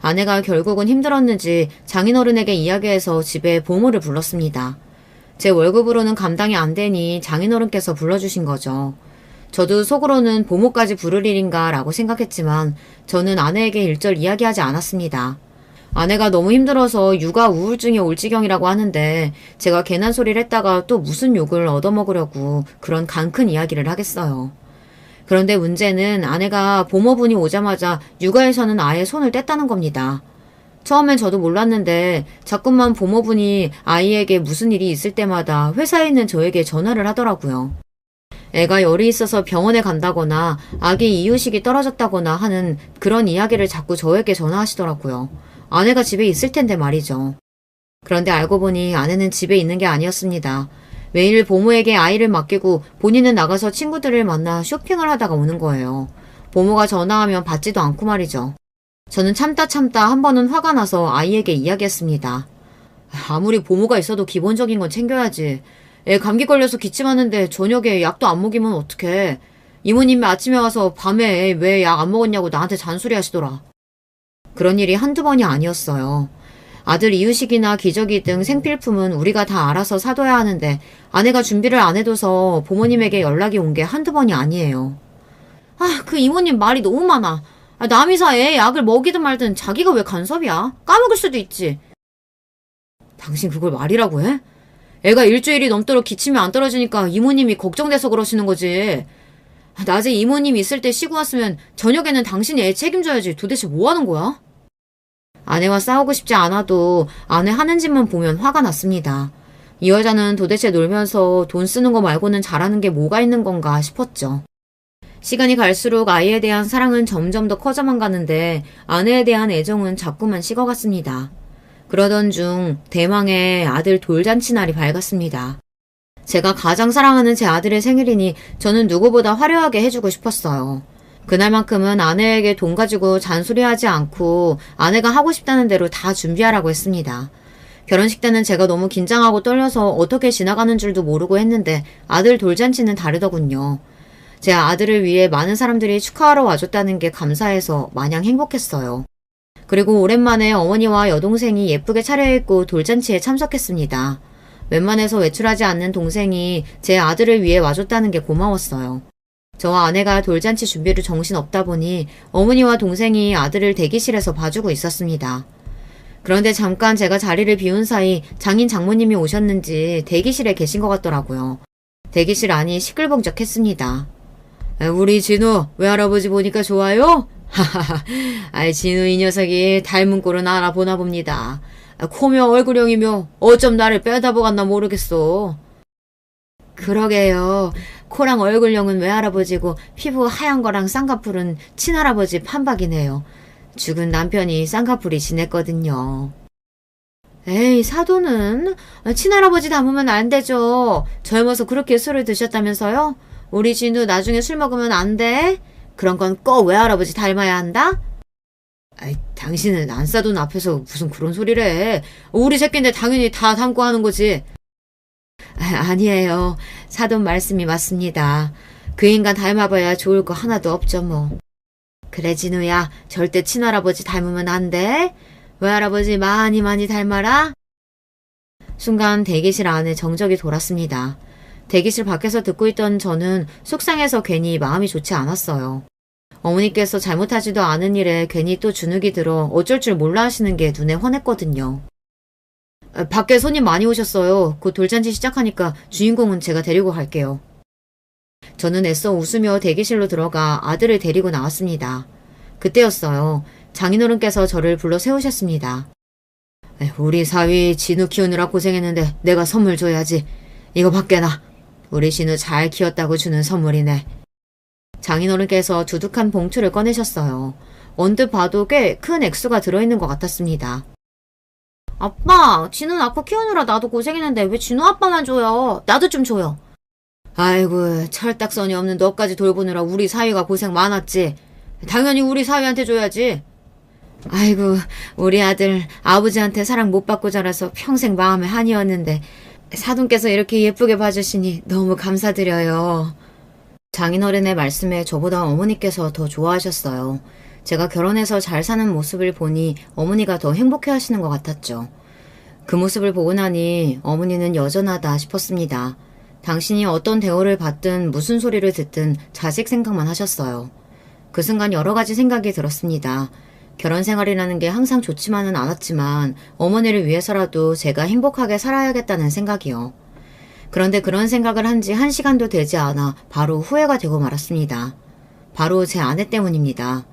아내가 결국은 힘들었는지 장인어른에게 이야기해서 집에 보모를 불렀습니다. 제 월급으로는 감당이 안 되니 장인어른께서 불러주신 거죠. 저도 속으로는 보모까지 부를 일인가 라고 생각했지만 저는 아내에게 일절 이야기하지 않았습니다. 아내가 너무 힘들어서 육아 우울증이 올 지경이라고 하는데 제가 괜한 소리를 했다가 또 무슨 욕을 얻어먹으려고 그런 강큰 이야기를 하겠어요. 그런데 문제는 아내가 보모분이 오자마자 육아에서는 아예 손을 뗐다는 겁니다. 처음엔 저도 몰랐는데 자꾸만 보모분이 아이에게 무슨 일이 있을 때마다 회사에 있는 저에게 전화를 하더라고요. 애가 열이 있어서 병원에 간다거나 아기 이유식이 떨어졌다거나 하는 그런 이야기를 자꾸 저에게 전화하시더라고요. 아내가 집에 있을 텐데 말이죠. 그런데 알고 보니 아내는 집에 있는 게 아니었습니다. 매일 보모에게 아이를 맡기고 본인은 나가서 친구들을 만나 쇼핑을 하다가 오는 거예요. 보모가 전화하면 받지도 않고 말이죠. 저는 참다 한 번은 화가 나서 아이에게 이야기했습니다. 아무리 보모가 있어도 기본적인 건 챙겨야지. 애 감기 걸려서 기침하는데 저녁에 약도 안 먹이면 어떡해. 이모님이 아침에 와서 밤에 왜 약 안 먹었냐고 나한테 잔소리 하시더라. 그런 일이 한두 번이 아니었어요. 아들 이유식이나 기저귀 등 생필품은 우리가 다 알아서 사둬야 하는데 아내가 준비를 안 해둬서 부모님에게 연락이 온 게 한두 번이 아니에요. 그 이모님 말이 너무 많아. 남이사 애 약을 먹이든 말든 자기가 왜 간섭이야? 까먹을 수도 있지. 당신 그걸 말이라고 해? 애가 일주일이 넘도록 기침이 안 떨어지니까 이모님이 걱정돼서 그러시는 거지. 낮에 이모님 있을 때 쉬고 왔으면 저녁에는 당신이 애 책임져야지. 도대체 뭐 하는 거야? 아내와 싸우고 싶지 않아도 아내 하는 짓만 보면 화가 났습니다. 이 여자는 도대체 놀면서 돈 쓰는 거 말고는 잘하는 게 뭐가 있는 건가 싶었죠. 시간이 갈수록 아이에 대한 사랑은 점점 더 커져만 가는데 아내에 대한 애정은 자꾸만 식어갔습니다. 그러던 중 대망의 아들 돌잔치 날이 밝았습니다. 제가 가장 사랑하는 제 아들의 생일이니 저는 누구보다 화려하게 해주고 싶었어요. 그날만큼은 아내에게 돈 가지고 잔소리하지 않고 아내가 하고 싶다는 대로 다 준비하라고 했습니다. 결혼식 때는 제가 너무 긴장하고 떨려서 어떻게 지나가는 줄도 모르고 했는데 아들 돌잔치는 다르더군요. 제 아들을 위해 많은 사람들이 축하하러 와줬다는 게 감사해서 마냥 행복했어요. 그리고 오랜만에 어머니와 여동생이 예쁘게 차려입고 돌잔치에 참석했습니다. 웬만해서 외출하지 않는 동생이 제 아들을 위해 와줬다는 게 고마웠어요. 저와 아내가 돌잔치 준비를 정신없다 보니 어머니와 동생이 아들을 대기실에서 봐주고 있었습니다. 그런데 잠깐 제가 자리를 비운 사이 장인 장모님이 오셨는지 대기실에 계신 것 같더라고요. 대기실 안이 시끌벅적했습니다. 우리 진우 외할아버지 보니까 좋아요? 하하하. 진우 이 녀석이 닮은 꼴은 알아보나 봅니다. 코며 얼굴형이며 어쩜 나를 빼다보갔나 모르겠어. 그러게요. 코랑 얼굴형은 외할아버지고 피부 하얀 거랑 쌍꺼풀은 친할아버지 판박이네요. 죽은 남편이 쌍꺼풀이 진했거든요. 에이, 사돈은 친할아버지 닮으면 안 되죠. 젊어서 그렇게 술을 드셨다면서요? 우리 진우 나중에 술 먹으면 안 돼? 그런 건 꼭 외할아버지 닮아야 한다? 당신은 안 사돈 앞에서 무슨 그런 소리를 해. 우리 새끼인데 당연히 다 닮고 하는 거지. 아니에요. 사돈 말씀이 맞습니다. 그 인간 닮아봐야 좋을 거 하나도 없죠 뭐. 그래 진우야, 절대 친할아버지 닮으면 안 돼. 외할아버지 많이 닮아라. 순간 대기실 안에 정적이 돌았습니다. 대기실 밖에서 듣고 있던 저는 속상해서 괜히 마음이 좋지 않았어요. 어머니께서 잘못하지도 않은 일에 괜히 또 주눅이 들어 어쩔 줄 몰라 하시는 게 눈에 훤했거든요. 밖에 손님 많이 오셨어요. 곧 돌잔치 시작하니까 주인공은 제가 데리고 갈게요. 저는 애써 웃으며 대기실로 들어가 아들을 데리고 나왔습니다. 그때였어요. 장인어른께서 저를 불러 세우셨습니다. 우리 사위 진우 키우느라 고생했는데 내가 선물 줘야지. 이거 밖에나. 우리 진우 잘 키웠다고 주는 선물이네. 장인어른께서 두둑한 봉투를 꺼내셨어요. 언뜻 봐도 꽤 큰 액수가 들어있는 것 같았습니다. 아빠, 진우 낳고 키우느라 나도 고생했는데 왜 진우 아빠만 줘요? 나도 좀 줘요. 아이고, 철딱서니 없는 너까지 돌보느라 우리 사위가 고생 많았지. 당연히 우리 사위한테 줘야지. 아이고, 우리 아들 아버지한테 사랑 못 받고 자라서 평생 마음에 한이었는데 사돈께서 이렇게 예쁘게 봐주시니 너무 감사드려요. 장인어른의 말씀에 저보다 어머니께서 더 좋아하셨어요. 제가 결혼해서 잘 사는 모습을 보니 어머니가 더 행복해 하시는 것 같았죠. 그 모습을 보고 나니 어머니는 여전하다 싶었습니다. 당신이 어떤 대우를 받든 무슨 소리를 듣든 자식 생각만 하셨어요. 그 순간 여러 가지 생각이 들었습니다. 결혼 생활이라는 게 항상 좋지만은 않았지만 어머니를 위해서라도 제가 행복하게 살아야겠다는 생각이요. 그런데 그런 생각을 한 지 1시간도 되지 않아 바로 후회가 되고 말았습니다. 바로 제 아내 때문입니다.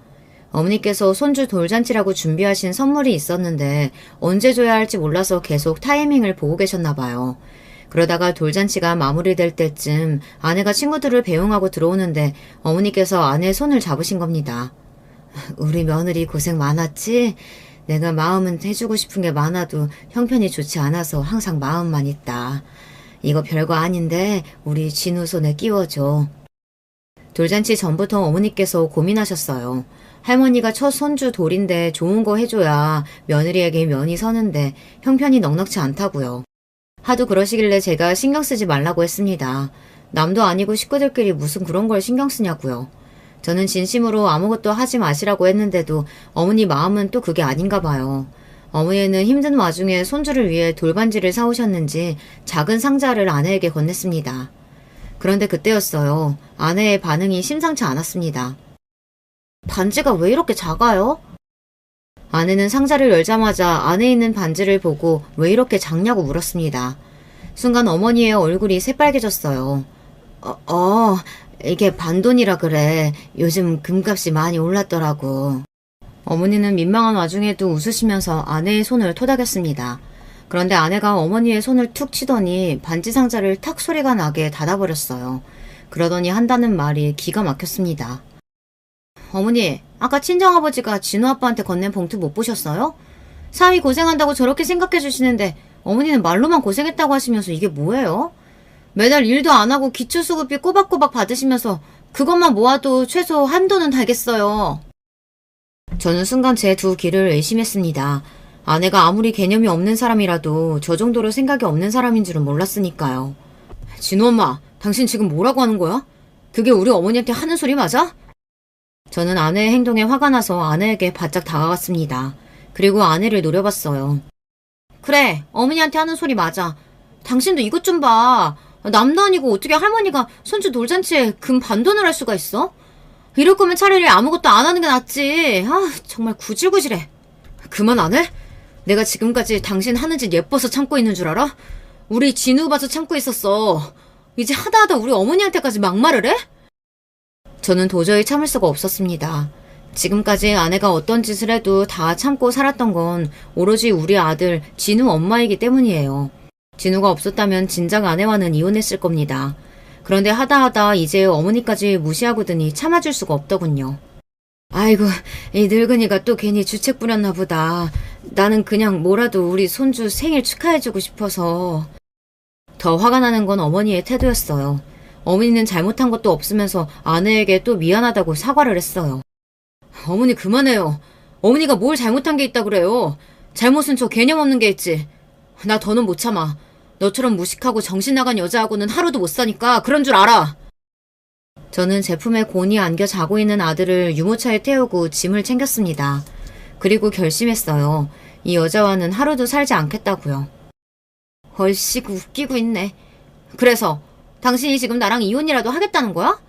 어머니께서 손주 돌잔치라고 준비하신 선물이 있었는데 언제 줘야 할지 몰라서 계속 타이밍을 보고 계셨나 봐요. 그러다가 돌잔치가 마무리될 때쯤 아내가 친구들을 배웅하고 들어오는데 어머니께서 아내의 손을 잡으신 겁니다. 우리 며느리 고생 많았지? 내가 마음은 해주고 싶은 게 많아도 형편이 좋지 않아서 항상 마음만 있다. 이거 별거 아닌데 우리 진우 손에 끼워줘. 돌잔치 전부터 어머니께서 고민하셨어요. 할머니가 첫 손주 돌인데 좋은 거 해줘야 며느리에게 면이 서는데 형편이 넉넉지 않다고요. 하도 그러시길래 제가 신경 쓰지 말라고 했습니다. 남도 아니고 식구들끼리 무슨 그런 걸 신경 쓰냐고요. 저는 진심으로 아무것도 하지 마시라고 했는데도 어머니 마음은 또 그게 아닌가 봐요. 어머니는 힘든 와중에 손주를 위해 돌반지를 사오셨는지 작은 상자를 아내에게 건넸습니다. 그런데 그때였어요. 아내의 반응이 심상치 않았습니다. 반지가 왜 이렇게 작아요? 아내는 상자를 열자마자 안에 있는 반지를 보고 왜 이렇게 작냐고 물었습니다. 순간 어머니의 얼굴이 새빨개졌어요. 이게 반돈이라 그래. 요즘 금값이 많이 올랐더라고. 어머니는 민망한 와중에도 웃으시면서 아내의 손을 토닥였습니다. 그런데 아내가 어머니의 손을 툭 치더니 반지 상자를 탁 소리가 나게 닫아버렸어요. 그러더니 한다는 말이 기가 막혔습니다. 어머니, 아까 친정아버지가 진우 아빠한테 건넨 봉투 못 보셨어요? 사위 고생한다고 저렇게 생각해 주시는데 어머니는 말로만 고생했다고 하시면서 이게 뭐예요? 매달 일도 안 하고 기초수급비 꼬박꼬박 받으시면서 그것만 모아도 최소 한도는 달겠어요. 저는 순간 제 두 귀를 의심했습니다. 아내가 아무리 개념이 없는 사람이라도 저 정도로 생각이 없는 사람인 줄은 몰랐으니까요. 진우 엄마, 당신 지금 뭐라고 하는 거야? 그게 우리 어머니한테 하는 소리 맞아? 저는 아내의 행동에 화가 나서 아내에게 바짝 다가갔습니다. 그리고 아내를 노려봤어요. 그래, 어머니한테 하는 소리 맞아. 당신도 이것 좀 봐. 남도 아니고 어떻게 할머니가 손주 돌잔치에 금 반돈을 할 수가 있어? 이럴 거면 차라리 아무것도 안 하는 게 낫지. 정말 구질구질해. 그만 안 해? 내가 지금까지 당신 하는 짓 예뻐서 참고 있는 줄 알아? 우리 진우 봐서 참고 있었어. 이제 하다하다 우리 어머니한테까지 막말을 해? 저는 도저히 참을 수가 없었습니다. 지금까지 아내가 어떤 짓을 해도 다 참고 살았던 건 오로지 우리 아들 진우 엄마이기 때문이에요. 진우가 없었다면 진작 아내와는 이혼했을 겁니다. 그런데 하다하다 이제 어머니까지 무시하고 드니 참아줄 수가 없더군요. 아이고, 이 늙은이가 또 괜히 주책 부렸나 보다. 나는 그냥 뭐라도 우리 손주 생일 축하해주고 싶어서. 더 화가 나는 건 어머니의 태도였어요. 어머니는 잘못한 것도 없으면서 아내에게 또 미안하다고 사과를 했어요. 어머니 그만해요. 어머니가 뭘 잘못한 게 있다 그래요. 잘못은 저 개념 없는 게 있지. 나 더는 못 참아. 너처럼 무식하고 정신 나간 여자하고는 하루도 못 사니까 그런 줄 알아. 저는 제품에 곤히 안겨 자고 있는 아들을 유모차에 태우고 짐을 챙겼습니다. 그리고 결심했어요. 이 여자와는 하루도 살지 않겠다고요. 얼씨구 웃기고 있네. 그래서 당신이 지금 나랑 이혼이라도 하겠다는 거야?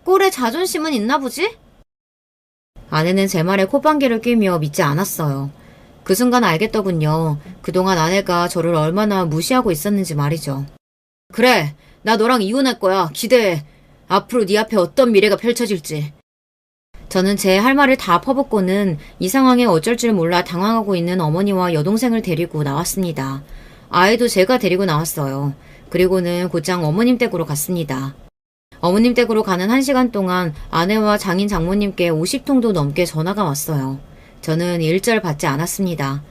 꼴에 자존심은 있나 보지? 아내는 제 말에 콧방귀를 뀌며 믿지 않았어요. 그 순간 알겠더군요. 그동안 아내가 저를 얼마나 무시하고 있었는지 말이죠. 그래, 나 너랑 이혼할 거야. 기대해. 앞으로 네 앞에 어떤 미래가 펼쳐질지. 저는 제 할 말을 다 퍼붓고는 이 상황에 어쩔 줄 몰라 당황하고 있는 어머니와 여동생을 데리고 나왔습니다. 아이도 제가 데리고 나왔어요. 그리고는 곧장 어머님 댁으로 갔습니다. 어머님 댁으로 가는 1시간 동안 아내와 장인 장모님께 50통도 넘게 전화가 왔어요. 저는 일절 받지 않았습니다.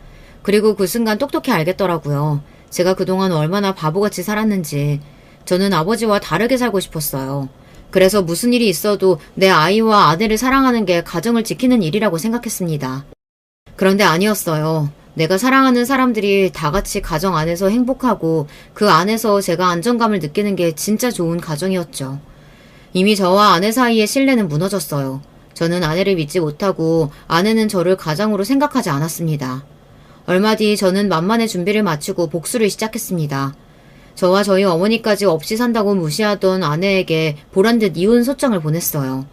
그리고 그 순간 똑똑히 알겠더라고요. 제가 그동안 얼마나 바보같이 살았는지. 저는 아버지와 다르게 살고 싶었어요. 그래서 무슨 일이 있어도 내 아이와 아내를 사랑하는 게 가정을 지키는 일이라고 생각했습니다. 그런데 아니었어요. 내가 사랑하는 사람들이 다 같이 가정 안에서 행복하고 그 안에서 제가 안정감을 느끼는 게 진짜 좋은 가정이었죠. 이미 저와 아내 사이의 신뢰는 무너졌어요. 저는 아내를 믿지 못하고 아내는 저를 가장으로 생각하지 않았습니다. 얼마 뒤 저는 만만의 준비를 마치고 복수를 시작했습니다. 저와 저희 어머니까지 없이 산다고 무시하던 아내에게 보란듯 이혼 소장을 보냈어요.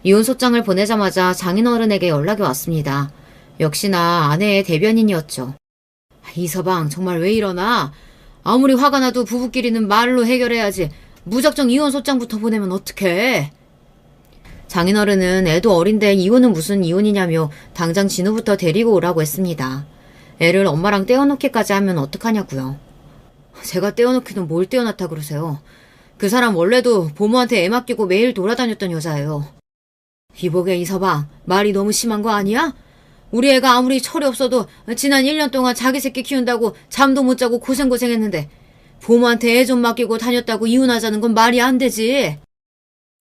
이혼 소장을 보내자마자 장인어른에게 연락이 왔습니다. 역시나 아내의 대변인이었죠. 이서방 정말 왜 이러나? 아무리 화가 나도 부부끼리는 말로 해결해야지. 무작정 이혼 소장부터 보내면 어떡해? 장인어른은 애도 어린데 이혼은 무슨 이혼이냐며 당장 진우부터 데리고 오라고 했습니다. 애를 엄마랑 떼어놓기까지 하면 어떡하냐고요. 제가 떼어놓기는 뭘 떼어놨다 그러세요. 그 사람 원래도 보모한테 애 맡기고 매일 돌아다녔던 여자예요. 이보게 이서방, 말이 너무 심한 거 아니야? 우리 애가 아무리 철이 없어도 지난 1년 동안 자기 새끼 키운다고 잠도 못 자고 고생했는데 보모한테 애 좀 맡기고 다녔다고 이혼하자는 건 말이 안 되지.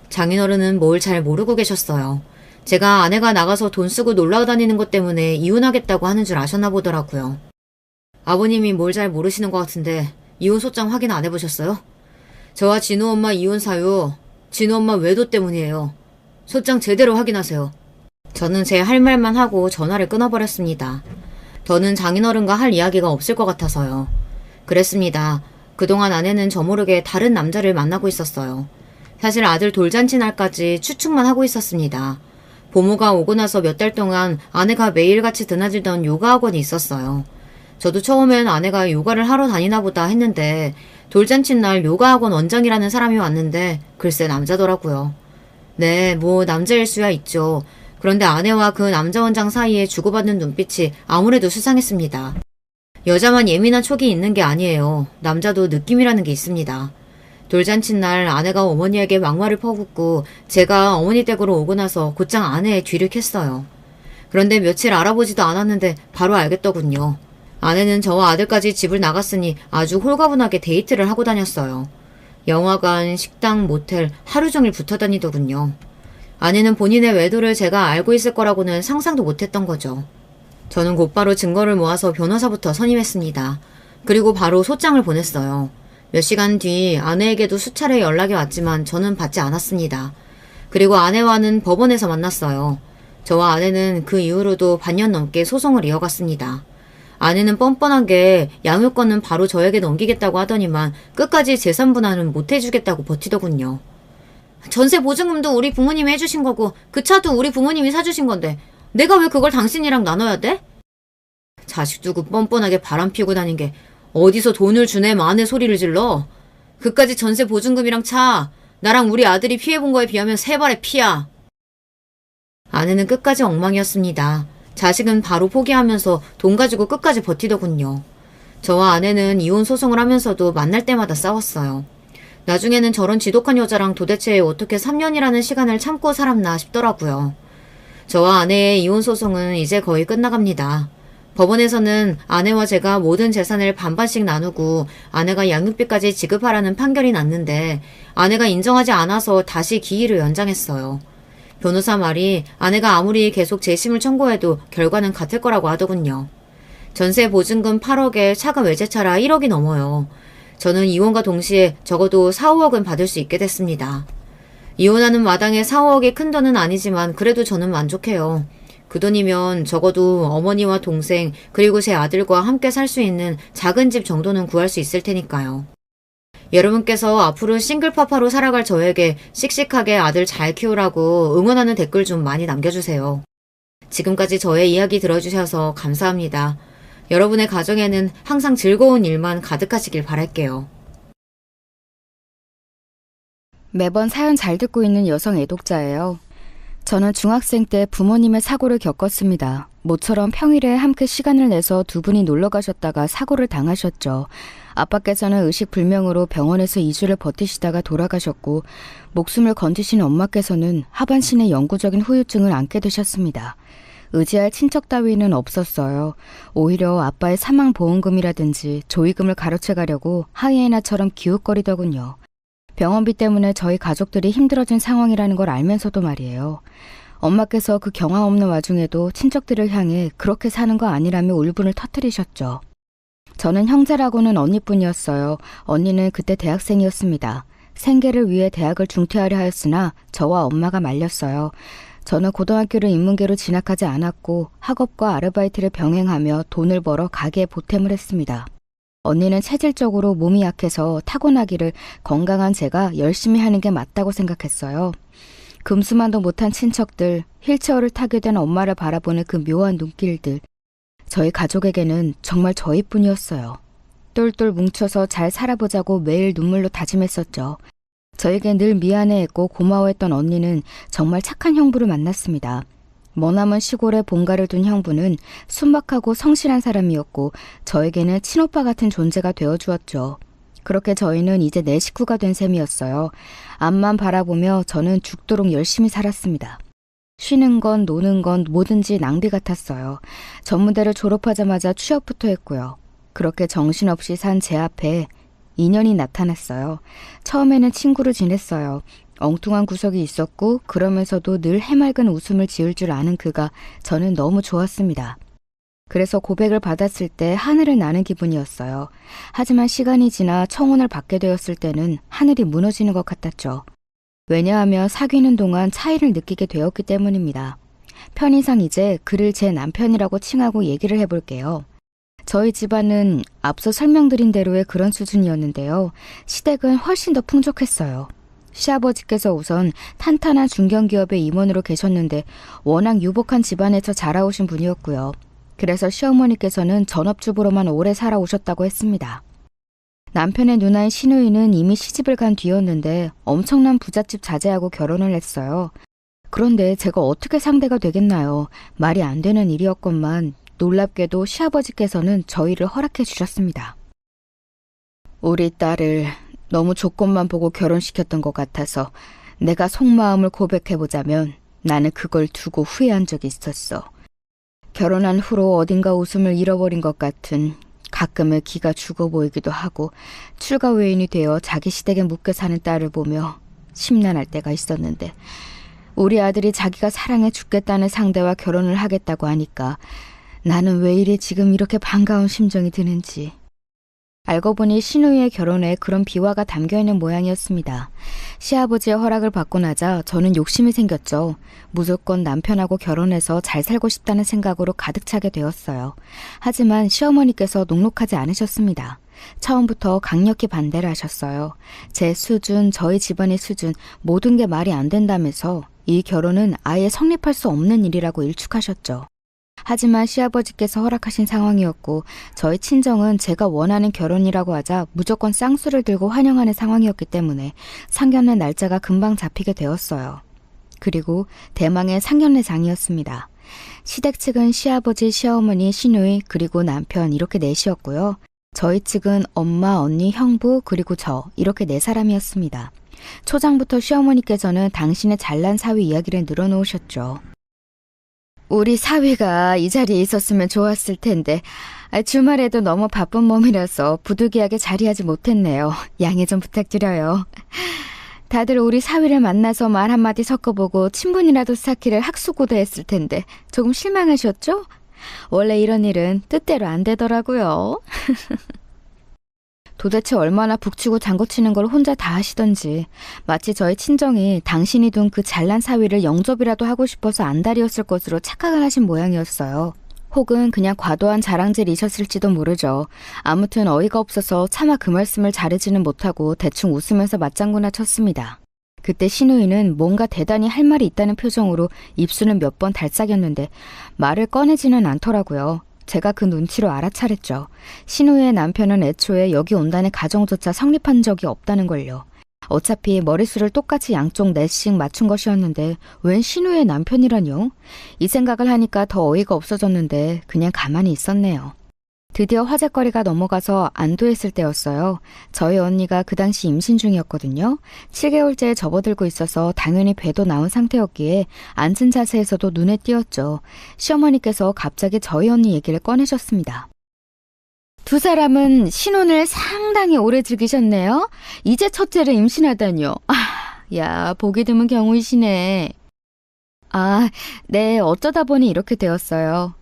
장인어른은 뭘 잘 모르고 계셨어요. 제가 아내가 나가서 돈 쓰고 놀러 다니는 것 때문에 이혼하겠다고 하는 줄 아셨나 보더라고요. 아버님이 뭘 잘 모르시는 것 같은데 이혼 소장 확인 안 해보셨어요? 저와 진우 엄마 이혼 사유, 진우 엄마 외도 때문이에요. 소장 제대로 확인하세요. 저는 제 할 말만 하고 전화를 끊어버렸습니다. 더는 장인어른과 할 이야기가 없을 것 같아서요. 그랬습니다. 그동안 아내는 저 모르게 다른 남자를 만나고 있었어요. 사실 아들 돌잔치 날까지 추측만 하고 있었습니다. 보모가 오고 나서 몇 달 동안 아내가 매일같이 드나들던 요가 학원이 있었어요. 저도 처음엔 아내가 요가를 하러 다니나 보다 했는데 돌잔치 날 요가 학원 원장이라는 사람이 왔는데 글쎄 남자더라고요. 네, 뭐 남자일 수야 있죠. 그런데 아내와 그 남자 원장 사이에 주고받는 눈빛이 아무래도 수상했습니다. 여자만 예민한 촉이 있는 게 아니에요. 남자도 느낌이라는 게 있습니다. 돌잔치 날 아내가 어머니에게 막말을 퍼붓고 제가 어머니 댁으로 오고 나서 곧장 아내의 뒤를 캤어요. 그런데 며칠 알아보지도 않았는데 바로 알겠더군요. 아내는 저와 아들까지 집을 나갔으니 아주 홀가분하게 데이트를 하고 다녔어요. 영화관, 식당, 모텔 하루 종일 붙어 다니더군요. 아내는 본인의 외도를 제가 알고 있을 거라고는 상상도 못했던 거죠. 저는 곧바로 증거를 모아서 변호사부터 선임했습니다. 그리고 바로 소장을 보냈어요. 몇 시간 뒤 아내에게도 수차례 연락이 왔지만 저는 받지 않았습니다. 그리고 아내와는 법원에서 만났어요. 저와 아내는 그 이후로도 반년 넘게 소송을 이어갔습니다. 아내는 뻔뻔하게 양육권은 바로 저에게 넘기겠다고 하더니만 끝까지 재산 분할은 못 해주겠다고 버티더군요. 전세 보증금도 우리 부모님이 해주신 거고 그 차도 우리 부모님이 사주신 건데 내가 왜 그걸 당신이랑 나눠야 돼? 자식 두고 뻔뻔하게 바람 피우고 다닌 게 어디서 돈을 주네 마네 소리를 질러. 그까지 전세 보증금이랑 차 나랑 우리 아들이 피해본 거에 비하면 세 발의 피야. 아내는 끝까지 엉망이었습니다. 자식은 바로 포기하면서 돈 가지고 끝까지 버티더군요. 저와 아내는 이혼 소송을 하면서도 만날 때마다 싸웠어요. 나중에는 저런 지독한 여자랑 도대체 어떻게 3년이라는 시간을 참고 살았나 싶더라고요. 저와 아내의 이혼 소송은 이제 거의 끝나갑니다. 법원에서는 아내와 제가 모든 재산을 반반씩 나누고 아내가 양육비까지 지급하라는 판결이 났는데 아내가 인정하지 않아서 다시 기일을 연장했어요. 변호사 말이 아내가 아무리 계속 재심을 청구해도 결과는 같을 거라고 하더군요. 전세 보증금 8억에 차가 외제차라 1억이 넘어요. 저는 이혼과 동시에 적어도 4, 5억은 받을 수 있게 됐습니다. 이혼하는 마당에 4, 5억이 큰 돈은 아니지만 그래도 저는 만족해요. 그 돈이면 적어도 어머니와 동생 그리고 제 아들과 함께 살 수 있는 작은 집 정도는 구할 수 있을 테니까요. 여러분께서 앞으로 싱글파파로 살아갈 저에게 씩씩하게 아들 잘 키우라고 응원하는 댓글 좀 많이 남겨주세요. 지금까지 저의 이야기 들어주셔서 감사합니다. 여러분의 가정에는 항상 즐거운 일만 가득하시길 바랄게요. 매번 사연 잘 듣고 있는 여성 애독자예요. 저는 중학생 때 부모님의 사고를 겪었습니다. 모처럼 평일에 함께 시간을 내서 두 분이 놀러 가셨다가 사고를 당하셨죠. 아빠께서는 의식불명으로 병원에서 2주를 버티시다가 돌아가셨고 목숨을 건지신 엄마께서는 하반신에 영구적인 후유증을 안게 되셨습니다. 의지할 친척 따위는 없었어요. 오히려 아빠의 사망보험금이라든지 조의금을 가로채가려고 하이에나처럼 기웃거리더군요. 병원비 때문에 저희 가족들이 힘들어진 상황이라는 걸 알면서도 말이에요. 엄마께서 그 경황 없는 와중에도 친척들을 향해 그렇게 사는 거 아니라며 울분을 터뜨리셨죠. 저는 형제라고는 언니뿐이었어요. 언니는 그때 대학생이었습니다. 생계를 위해 대학을 중퇴하려 하였으나 저와 엄마가 말렸어요. 저는 고등학교를 인문계로 진학하지 않았고 학업과 아르바이트를 병행하며 돈을 벌어 가게에 보탬을 했습니다. 언니는 체질적으로 몸이 약해서 타고나기를 건강한 제가 열심히 하는 게 맞다고 생각했어요. 금수만도 못한 친척들, 휠체어를 타게 된 엄마를 바라보는 그 묘한 눈길들, 저희 가족에게는 정말 저희뿐이었어요. 똘똘 뭉쳐서 잘 살아보자고 매일 눈물로 다짐했었죠. 저에게 늘 미안해했고 고마워했던 언니는 정말 착한 형부를 만났습니다. 머나먼 시골에 본가를 둔 형부는 순박하고 성실한 사람이었고 저에게는 친오빠 같은 존재가 되어주었죠. 그렇게 저희는 이제 내 식구가 된 셈이었어요. 앞만 바라보며 저는 죽도록 열심히 살았습니다. 쉬는 건 노는 건 뭐든지 낭비 같았어요. 전무대를 졸업하자마자 취업부터 했고요. 그렇게 정신없이 산 제 앞에 인연이 나타났어요. 처음에는 친구로 지냈어요. 엉뚱한 구석이 있었고 그러면서도 늘 해맑은 웃음을 지을 줄 아는 그가 저는 너무 좋았습니다. 그래서 고백을 받았을 때 하늘을 나는 기분이었어요. 하지만 시간이 지나 청혼을 받게 되었을 때는 하늘이 무너지는 것 같았죠. 왜냐하면 사귀는 동안 차이를 느끼게 되었기 때문입니다. 편의상 이제 그를 제 남편이라고 칭하고 얘기를 해볼게요. 저희 집안은 앞서 설명드린 대로의 그런 수준이었는데요. 시댁은 훨씬 더 풍족했어요. 시아버지께서 우선 탄탄한 중견기업의 임원으로 계셨는데 워낙 유복한 집안에서 자라오신 분이었고요. 그래서 시어머니께서는 전업주부로만 오래 살아오셨다고 했습니다. 남편의 누나인 시누이는 이미 시집을 간 뒤였는데 엄청난 부잣집 자제하고 결혼을 했어요. 그런데 제가 어떻게 상대가 되겠나요? 말이 안 되는 일이었건만 놀랍게도 시아버지께서는 저희를 허락해 주셨습니다. 우리 딸을 너무 조건만 보고 결혼시켰던 것 같아서 내가 속마음을 고백해보자면 나는 그걸 두고 후회한 적이 있었어. 결혼한 후로 어딘가 웃음을 잃어버린 것 같은 가끔은 기가 죽어 보이기도 하고 출가 외인이 되어 자기 시댁에 묶여 사는 딸을 보며 심란할 때가 있었는데 우리 아들이 자기가 사랑해 죽겠다는 상대와 결혼을 하겠다고 하니까 나는 왜 이리 지금 이렇게 반가운 심정이 드는지. 알고 보니 시누이의 결혼에 그런 비화가 담겨있는 모양이었습니다. 시아버지의 허락을 받고 나자 저는 욕심이 생겼죠. 무조건 남편하고 결혼해서 잘 살고 싶다는 생각으로 가득 차게 되었어요. 하지만 시어머니께서 녹록하지 않으셨습니다. 처음부터 강력히 반대를 하셨어요. 제 수준, 저희 집안의 수준, 모든 게 말이 안 된다면서 이 결혼은 아예 성립할 수 없는 일이라고 일축하셨죠. 하지만 시아버지께서 허락하신 상황이었고 저희 친정은 제가 원하는 결혼이라고 하자 무조건 쌍수를 들고 환영하는 상황이었기 때문에 상견례 날짜가 금방 잡히게 되었어요. 그리고 대망의 상견례장이었습니다. 시댁 측은 시아버지, 시어머니, 시누이, 그리고 남편 이렇게 넷이었고요. 저희 측은 엄마, 언니, 형부, 그리고 저 이렇게 네 사람이었습니다. 초장부터 시어머니께서는 당신의 잘난 사위 이야기를 늘어놓으셨죠. 우리 사위가 이 자리에 있었으면 좋았을 텐데 주말에도 너무 바쁜 몸이라서 부득이하게 자리하지 못했네요. 양해 좀 부탁드려요. 다들 우리 사위를 만나서 말 한마디 섞어보고 친분이라도 쌓기를 학수고대했을 텐데 조금 실망하셨죠? 원래 이런 일은 뜻대로 안 되더라고요. 도대체 얼마나 북치고 장구치는 걸 혼자 다 하시던지 마치 저희 친정이 당신이 둔 그 잘난 사위를 영접이라도 하고 싶어서 안달이었을 것으로 착각을 하신 모양이었어요. 혹은 그냥 과도한 자랑질이셨을지도 모르죠. 아무튼 어이가 없어서 차마 그 말씀을 자르지는 못하고 대충 웃으면서 맞장구나 쳤습니다. 그때 시누이는 뭔가 대단히 할 말이 있다는 표정으로 입술은 몇 번 달싹였는데 말을 꺼내지는 않더라고요. 제가 그 눈치로 알아차렸죠. 신우의 남편은 애초에 여기 온다는 가정조차 성립한 적이 없다는 걸요. 어차피 머릿수를 똑같이 양쪽 넷씩 맞춘 것이었는데 웬 신우의 남편이라뇨? 이 생각을 하니까 더 어이가 없어졌는데 그냥 가만히 있었네요. 드디어 화제거리가 넘어가서 안도했을 때였어요. 저희 언니가 그 당시 임신 중이었거든요. 7개월째에 접어들고 있어서 당연히 배도 나온 상태였기에 앉은 자세에서도 눈에 띄었죠. 시어머니께서 갑자기 저희 언니 얘기를 꺼내셨습니다. 두 사람은 신혼을 상당히 오래 즐기셨네요. 이제 첫째를 임신하다니요. 야, 보기 드문 경우이시네. 네, 어쩌다 보니 이렇게 되었어요.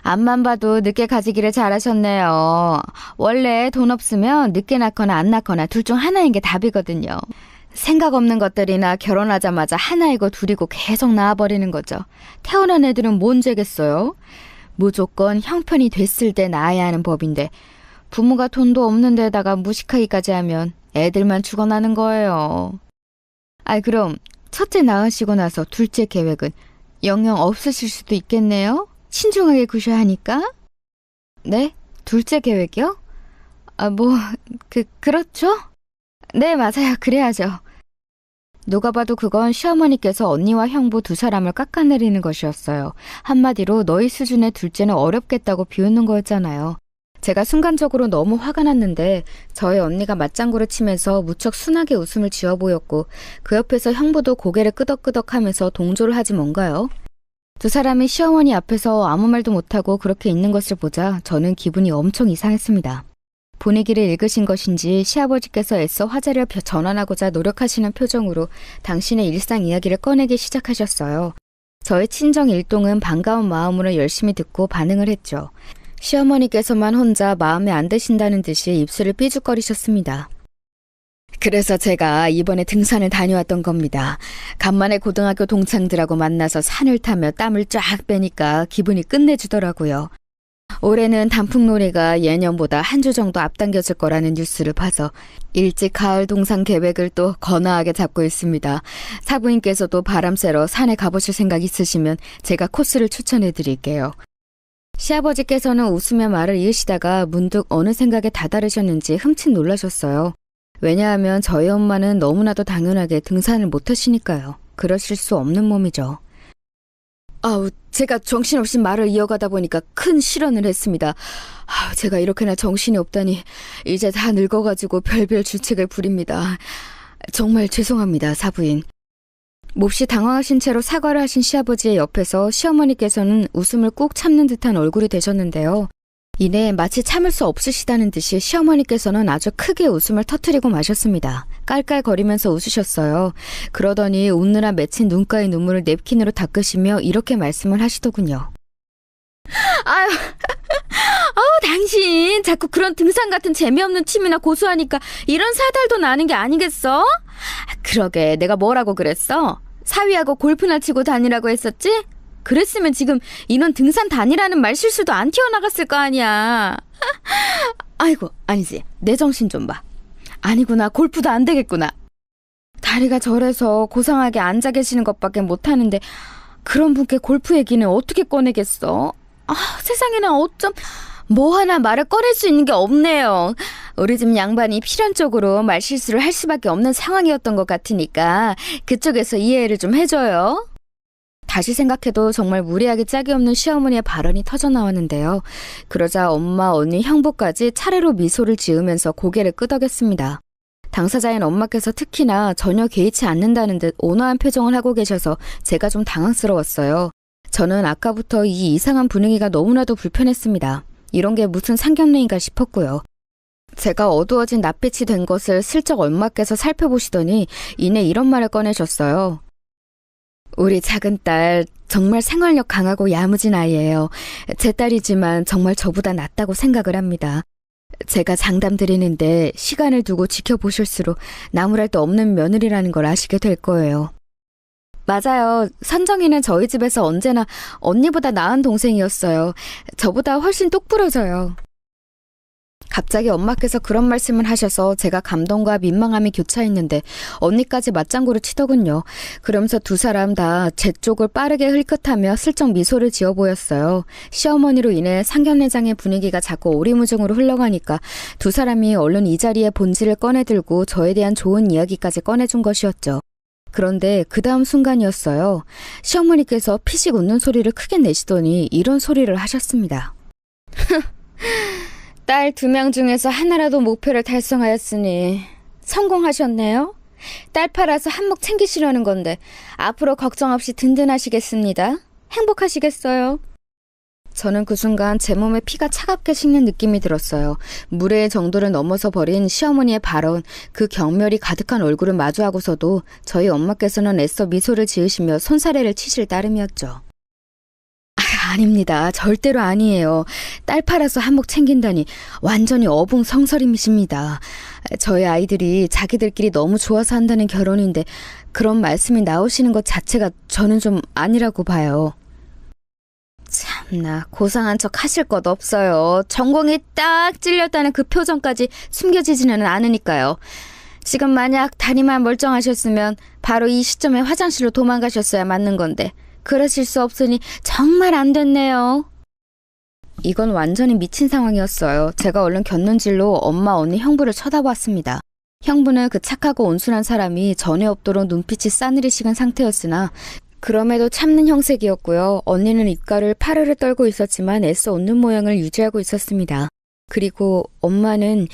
앞만 봐도 늦게 가지기를 잘하셨네요. 원래 돈 없으면 늦게 낳거나 안 낳거나 둘 중 하나인 게 답이거든요. 생각 없는 것들이나 결혼하자마자 하나이고 둘이고 계속 낳아버리는 거죠. 태어난 애들은 뭔 죄겠어요? 무조건 형편이 됐을 때 낳아야 하는 법인데 부모가 돈도 없는 데다가 무식하기까지 하면 애들만 죽어나는 거예요. 그럼 첫째 낳으시고 나서 둘째 계획은 영영 없으실 수도 있겠네요? 신중하게 구셔야 하니까. 네? 둘째 계획이요? 그렇죠? 네, 맞아요. 그래야죠. 누가 봐도 그건 시어머니께서 언니와 형부 두 사람을 깎아내리는 것이었어요. 한마디로 너희 수준의 둘째는 어렵겠다고 비웃는 거였잖아요. 제가 순간적으로 너무 화가 났는데 저희 언니가 맞장구를 치면서 무척 순하게 웃음을 지어 보였고 그 옆에서 형부도 고개를 끄덕끄덕하면서 동조를 하지 뭔가요. 두 사람이 시어머니 앞에서 아무 말도 못하고 그렇게 있는 것을 보자 저는 기분이 엄청 이상했습니다. 분위기를 읽으신 것인지 시아버지께서 애써 화제를 전환하고자 노력하시는 표정으로 당신의 일상 이야기를 꺼내기 시작하셨어요. 저의 친정 일동은 반가운 마음으로 열심히 듣고 반응을 했죠. 시어머니께서만 혼자 마음에 안 드신다는 듯이 입술을 삐죽거리셨습니다. 그래서 제가 이번에 등산을 다녀왔던 겁니다. 간만에 고등학교 동창들하고 만나서 산을 타며 땀을 쫙 빼니까 기분이 끝내주더라고요. 올해는 단풍놀이가 예년보다 한 주 정도 앞당겨질 거라는 뉴스를 봐서 일찍 가을 동상 계획을 또 거나하게 잡고 있습니다. 사부인께서도 바람 쐬러 산에 가보실 생각 있으시면 제가 코스를 추천해 드릴게요. 시아버지께서는 웃으며 말을 이으시다가 문득 어느 생각에 다다르셨는지 흠칫 놀라셨어요. 왜냐하면 저희 엄마는 너무나도 당연하게 등산을 못 하시니까요. 그러실 수 없는 몸이죠. 제가 정신없이 말을 이어가다 보니까 큰 실언을 했습니다. 제가 이렇게나 정신이 없다니 이제 다 늙어가지고 별별 주책을 부립니다. 정말 죄송합니다, 사부인. 몹시 당황하신 채로 사과를 하신 시아버지의 옆에서 시어머니께서는 웃음을 꾹 참는 듯한 얼굴이 되셨는데요. 이내 마치 참을 수 없으시다는 듯이 시어머니께서는 아주 크게 웃음을 터뜨리고 마셨습니다. 깔깔거리면서 웃으셨어요. 그러더니 웃느라 맺힌 눈가의 눈물을 냅킨으로 닦으시며 이렇게 말씀을 하시더군요. 당신 자꾸 그런 등산 같은 재미없는 취미나 고수하니까 이런 사달도 나는 게 아니겠어? 그러게 내가 뭐라고 그랬어? 사위하고 골프나 치고 다니라고 했었지? 그랬으면 지금 인원 등산 다니라는 말 실수도 안 튀어나갔을 거 아니야. 아이고, 아니지. 내 정신 좀 봐. 아니구나. 골프도 안 되겠구나. 다리가 저래서 고상하게 앉아 계시는 것밖에 못하는데 그런 분께 골프 얘기는 어떻게 꺼내겠어? 세상에나 어쩜 뭐 하나 말을 꺼낼 수 있는 게 없네요. 우리 집 양반이 필연적으로 말 실수를 할 수밖에 없는 상황이었던 것 같으니까 그쪽에서 이해를 좀 해줘요. 다시 생각해도 정말 무리하게 짝이 없는 시어머니의 발언이 터져나왔는데요. 그러자 엄마, 언니, 형부까지 차례로 미소를 지으면서 고개를 끄덕였습니다. 당사자인 엄마께서 특히나 전혀 개의치 않는다는 듯 온화한 표정을 하고 계셔서 제가 좀 당황스러웠어요. 저는 아까부터 이 이상한 분위기가 너무나도 불편했습니다. 이런 게 무슨 상견례인가 싶었고요. 제가 어두워진 낯빛이 된 것을 슬쩍 엄마께서 살펴보시더니 이내 이런 말을 꺼내셨어요. 우리 작은 딸 정말 생활력 강하고 야무진 아이예요. 제 딸이지만 정말 저보다 낫다고 생각을 합니다. 제가 장담 드리는데 시간을 두고 지켜보실수록 나무랄 데 없는 며느리라는 걸 아시게 될 거예요. 맞아요. 선정이는 저희 집에서 언제나 언니보다 나은 동생이었어요. 저보다 훨씬 똑부러져요. 갑자기 엄마께서 그런 말씀을 하셔서 제가 감동과 민망함이 교차했는데 언니까지 맞장구를 치더군요. 그러면서 두 사람 다 제 쪽을 빠르게 흘끗하며 슬쩍 미소를 지어 보였어요. 시어머니로 인해 상견례장의 분위기가 자꾸 오리무중으로 흘러가니까 두 사람이 얼른 이 자리에 본질을 꺼내들고 저에 대한 좋은 이야기까지 꺼내준 것이었죠. 그런데 그 다음 순간이었어요. 시어머니께서 피식 웃는 소리를 크게 내시더니 이런 소리를 하셨습니다. 딸 2명 중에서 하나라도 목표를 달성하였으니 성공하셨네요. 딸 팔아서 한몫 챙기시려는 건데 앞으로 걱정 없이 든든하시겠습니다. 행복하시겠어요. 저는 그 순간 제 몸에 피가 차갑게 식는 느낌이 들었어요. 무례의 정도를 넘어서 버린 시어머니의 발언, 그 경멸이 가득한 얼굴을 마주하고서도 저희 엄마께서는 애써 미소를 지으시며 손사래를 치실 따름이었죠. 아닙니다. 절대로 아니에요. 딸 팔아서 한몫 챙긴다니 완전히 어붕성설임이십니다. 저희 아이들이 자기들끼리 너무 좋아서 한다는 결혼인데 그런 말씀이 나오시는 것 자체가 저는 좀 아니라고 봐요. 참나, 고상한 척 하실 것 없어요. 전공이 딱 찔렸다는 그 표정까지 숨겨지지는 않으니까요. 지금 만약 다리만 멀쩡하셨으면 바로 이 시점에 화장실로 도망가셨어야 맞는 건데 그러실 수 없으니 정말 안 됐네요. 이건 완전히 미친 상황이었어요. 제가 얼른 곁눈질로 엄마, 언니, 형부를 쳐다봤습니다. 형부는 그 착하고 온순한 사람이 전에 없도록 눈빛이 싸늘해식은 상태였으나 그럼에도 참는 형색이었고요. 언니는 입가를 파르르 떨고 있었지만 애써 웃는 모양을 유지하고 있었습니다. 그리고 엄마는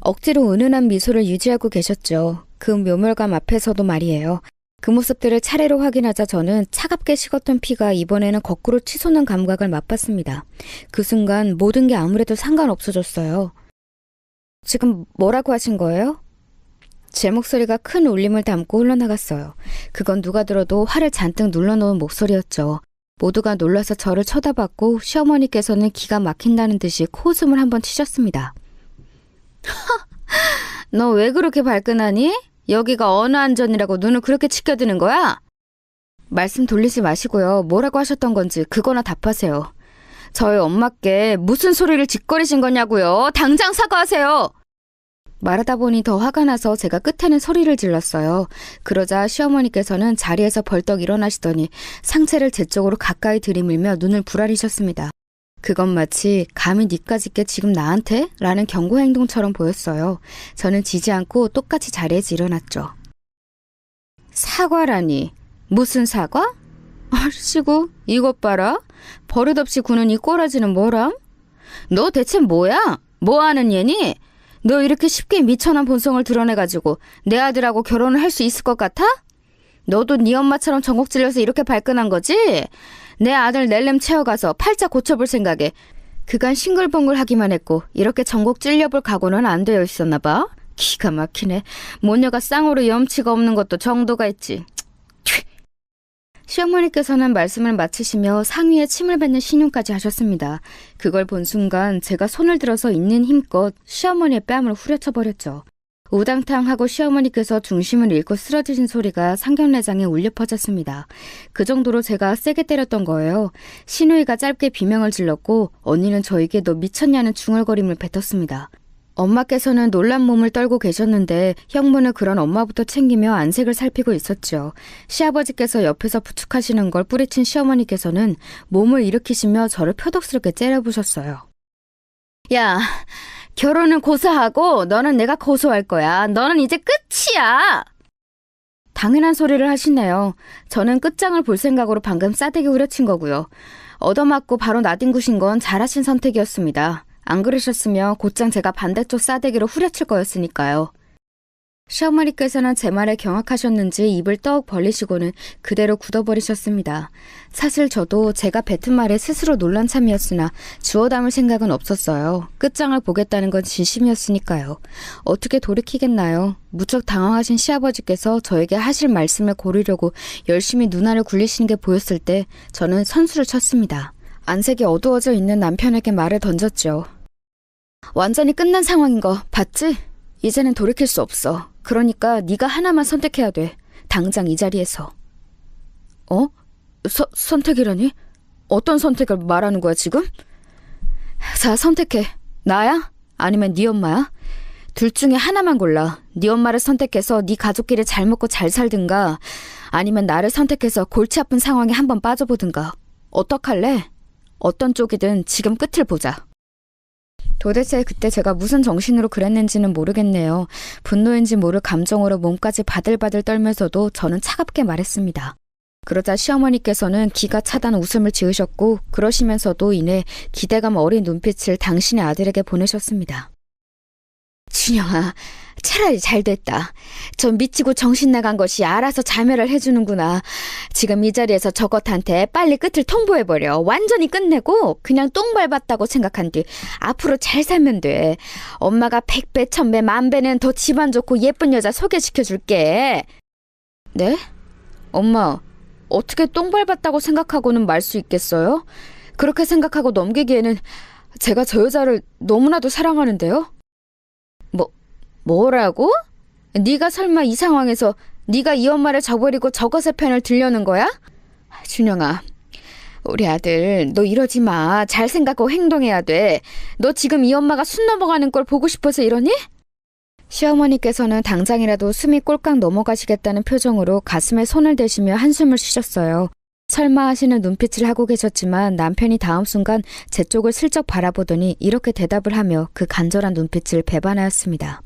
억지로 은은한 미소를 유지하고 계셨죠. 그 묘멸감 앞에서도 말이에요. 그 모습들을 차례로 확인하자 저는 차갑게 식었던 피가 이번에는 거꾸로 치솟는 감각을 맛봤습니다. 그 순간 모든 게 아무래도 상관없어졌어요. 지금 뭐라고 하신 거예요? 제 목소리가 큰 울림을 담고 흘러나갔어요. 그건 누가 들어도 화를 잔뜩 눌러놓은 목소리였죠. 모두가 놀라서 저를 쳐다봤고 시어머니께서는 기가 막힌다는 듯이 코웃음을 한번 치셨습니다. 너 왜 그렇게 발끈하니? 여기가 어느 안전이라고 눈을 그렇게 치켜드는 거야? 말씀 돌리지 마시고요. 뭐라고 하셨던 건지 그거나 답하세요. 저희 엄마께 무슨 소리를 짓거리신 거냐고요. 당장 사과하세요. 말하다 보니 더 화가 나서 제가 끝에는 소리를 질렀어요. 그러자 시어머니께서는 자리에서 벌떡 일어나시더니 상체를 제 쪽으로 가까이 들이밀며 눈을 부라리셨습니다. 그건 마치 감히 니까짓 게 지금 나한테? 라는 경고 행동처럼 보였어요. 저는 지지 않고 똑같이 자리에서 일어났죠. 사과라니? 무슨 사과? 아시고 이것 봐라. 버릇없이 구는 이 꼬라지는 뭐람? 너 대체 뭐야? 뭐하는 얘니? 너 이렇게 쉽게 미천한 본성을 드러내가지고 내 아들하고 결혼을 할 수 있을 것 같아? 너도 네 엄마처럼 전곡 찔려서 이렇게 발끈한 거지? 내 아들 낼름 채워가서 팔자 고쳐볼 생각에 그간 싱글벙글하기만 했고 이렇게 전곡 찔려볼 각오는 안 되어 있었나 봐. 기가 막히네. 모녀가 쌍으로 염치가 없는 것도 정도가 있지. 시어머니께서는 말씀을 마치시며 상위에 침을 뱉는 신용까지 하셨습니다. 그걸 본 순간 제가 손을 들어서 있는 힘껏 시어머니의 뺨을 후려쳐버렸죠. 우당탕하고 시어머니께서 중심을 잃고 쓰러지신 소리가 상경내장에 울려 퍼졌습니다. 그 정도로 제가 세게 때렸던 거예요. 시누이가 짧게 비명을 질렀고 언니는 저에게 너 미쳤냐는 중얼거림을 뱉었습니다. 엄마께서는 놀란 몸을 떨고 계셨는데 형부는 그런 엄마부터 챙기며 안색을 살피고 있었죠. 시아버지께서 옆에서 부축하시는 걸 뿌리친 시어머니께서는 몸을 일으키시며 저를 표독스럽게 째려보셨어요. 야, 결혼은 고사하고 너는 내가 고소할 거야. 너는 이제 끝이야. 당연한 소리를 하시네요. 저는 끝장을 볼 생각으로 방금 싸대기 후려친 거고요. 얻어맞고 바로 나뒹구신 건 잘하신 선택이었습니다. 안 그러셨으면 곧장 제가 반대쪽 싸대기로 후려칠 거였으니까요. 시어머니께서는 제 말에 경악하셨는지 입을 떡 벌리시고는 그대로 굳어버리셨습니다. 사실 저도 제가 뱉은 말에 스스로 놀란 참이었으나 주워 담을 생각은 없었어요. 끝장을 보겠다는 건 진심이었으니까요. 어떻게 돌이키겠나요? 무척 당황하신 시아버지께서 저에게 하실 말씀을 고르려고 열심히 눈알을 굴리시는 게 보였을 때 저는 선수를 쳤습니다. 안색이 어두워져 있는 남편에게 말을 던졌죠. 완전히 끝난 상황인 거 봤지? 이제는 돌이킬 수 없어. 그러니까 네가 하나만 선택해야 돼. 당장 이 자리에서. 선택이라니? 어떤 선택을 말하는 거야 지금? 자, 선택해. 나야? 아니면 네 엄마야? 둘 중에 하나만 골라. 네 엄마를 선택해서 네 가족끼리 잘 먹고 잘 살든가 아니면 나를 선택해서 골치 아픈 상황에 한번 빠져보든가. 어떡할래? 어떤 쪽이든 지금 끝을 보자. 도대체 그때 제가 무슨 정신으로 그랬는지는 모르겠네요. 분노인지 모를 감정으로 몸까지 바들바들 떨면서도 저는 차갑게 말했습니다. 그러자 시어머니께서는 기가 차단 웃음을 지으셨고 그러시면서도 이내 기대감 어린 눈빛을 당신의 아들에게 보내셨습니다. 준영아, 차라리 잘 됐다. 저 미치고 정신 나간 것이 알아서 자멸을 해주는구나. 지금 이 자리에서 저것한테 빨리 끝을 통보해버려. 완전히 끝내고 그냥 똥 밟았다고 생각한 뒤 앞으로 잘 살면 돼. 엄마가 100배, 1000배, 10,000배는 더 집안 좋고 예쁜 여자 소개시켜줄게. 네? 엄마, 어떻게 똥 밟았다고 생각하고는 말 수 있겠어요? 그렇게 생각하고 넘기기에는 제가 저 여자를 너무나도 사랑하는데요? 뭐라고? 네가 설마 이 상황에서 네가 이 엄마를 저버리고 저것의 편을 들려는 거야? 준영아, 우리 아들 너 이러지 마. 잘 생각하고 행동해야 돼. 너 지금 이 엄마가 숨 넘어가는 걸 보고 싶어서 이러니? 시어머니께서는 당장이라도 숨이 꼴깍 넘어가시겠다는 표정으로 가슴에 손을 대시며 한숨을 쉬셨어요. 설마 하시는 눈빛을 하고 계셨지만 남편이 다음 순간 제 쪽을 슬쩍 바라보더니 이렇게 대답을 하며 그 간절한 눈빛을 배반하였습니다.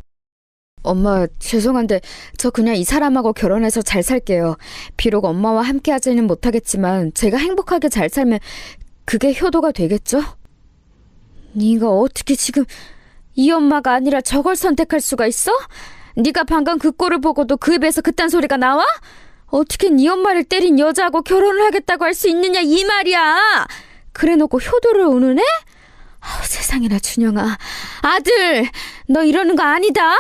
엄마, 죄송한데 저 그냥 이 사람하고 결혼해서 잘 살게요. 비록 엄마와 함께 하지는 못하겠지만 제가 행복하게 잘 살면 그게 효도가 되겠죠? 네가 어떻게 지금 이 엄마가 아니라 저걸 선택할 수가 있어? 네가 방금 그 꼴을 보고도 그 입에서 그딴 소리가 나와? 어떻게 네 엄마를 때린 여자하고 결혼을 하겠다고 할 수 있느냐 이 말이야. 그래놓고 효도를 운운해? 세상에나 준영아. 아들, 너 이러는 거 아니다.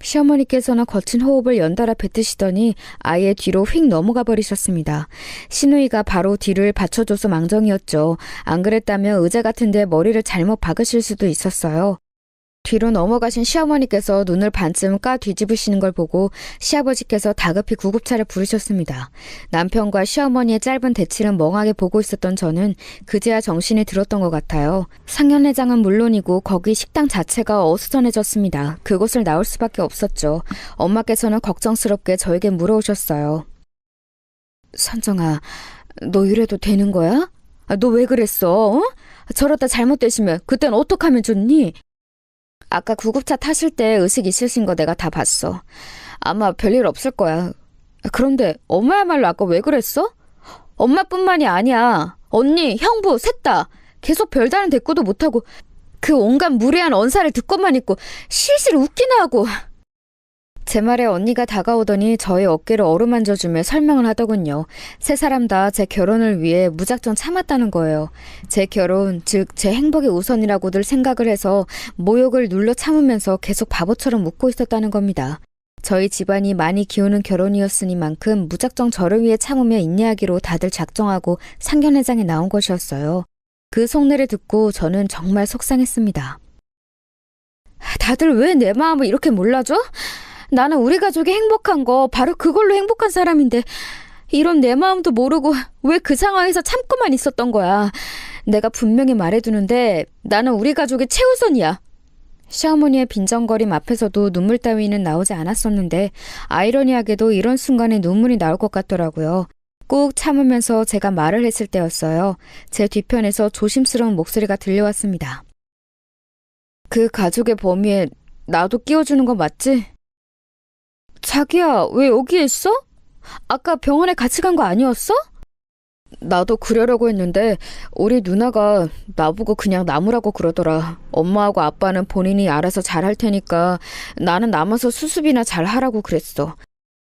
시어머니께서는 거친 호흡을 연달아 뱉으시더니 아예 뒤로 휙 넘어가 버리셨습니다. 시누이가 바로 뒤를 받쳐줘서 망정이었죠. 안 그랬다면 의자 같은 데 머리를 잘못 박으실 수도 있었어요. 뒤로 넘어가신 시어머니께서 눈을 반쯤 까 뒤집으시는 걸 보고 시아버지께서 다급히 구급차를 부르셨습니다. 남편과 시어머니의 짧은 대치를 멍하게 보고 있었던 저는 그제야 정신이 들었던 것 같아요. 상견례장은 물론이고 거기 식당 자체가 어수선해졌습니다. 그곳을 나올 수밖에 없었죠. 엄마께서는 걱정스럽게 저에게 물어오셨어요. 선정아, 너 이래도 되는 거야? 너 왜 그랬어? 어? 저러다 잘못되시면 그땐 어떡하면 좋니? 아까 구급차 타실 때 의식 있으신 거 내가 다 봤어. 아마 별일 없을 거야. 그런데 엄마야말로 아까 왜 그랬어? 엄마뿐만이 아니야. 언니, 형부, 셋 다. 계속 별다른 대꾸도 못하고 그 온갖 무례한 언사를 듣고만 있고 실실 웃기나 하고. 제 말에 언니가 다가오더니 저의 어깨를 어루만져주며 설명을 하더군요. 세 사람 다 제 결혼을 위해 무작정 참았다는 거예요. 제 결혼, 즉 제 행복이 우선이라고들 생각을 해서 모욕을 눌러 참으면서 계속 바보처럼 웃고 있었다는 겁니다. 저희 집안이 많이 기우는 결혼이었으니만큼 무작정 저를 위해 참으며 인내하기로 다들 작정하고 상견례장에 나온 것이었어요. 그 속내를 듣고 저는 정말 속상했습니다. 다들 왜 내 마음을 이렇게 몰라줘? 나는 우리 가족이 행복한 거 바로 그걸로 행복한 사람인데 이런 내 마음도 모르고 왜 그 상황에서 참고만 있었던 거야. 내가 분명히 말해두는데 나는 우리 가족이 최우선이야. 시어머니의 빈정거림 앞에서도 눈물 따위는 나오지 않았었는데 아이러니하게도 이런 순간에 눈물이 나올 것 같더라고요. 꾹 참으면서 제가 말을 했을 때였어요. 제 뒤편에서 조심스러운 목소리가 들려왔습니다. 그 가족의 범위에 나도 끼워주는 거 맞지? 자기야, 왜 여기에 있어? 아까 병원에 같이 간 거 아니었어? 나도 그러려고 했는데 우리 누나가 나보고 그냥 남으라고 그러더라. 엄마하고 아빠는 본인이 알아서 잘할 테니까 나는 남아서 수습이나 잘하라고 그랬어.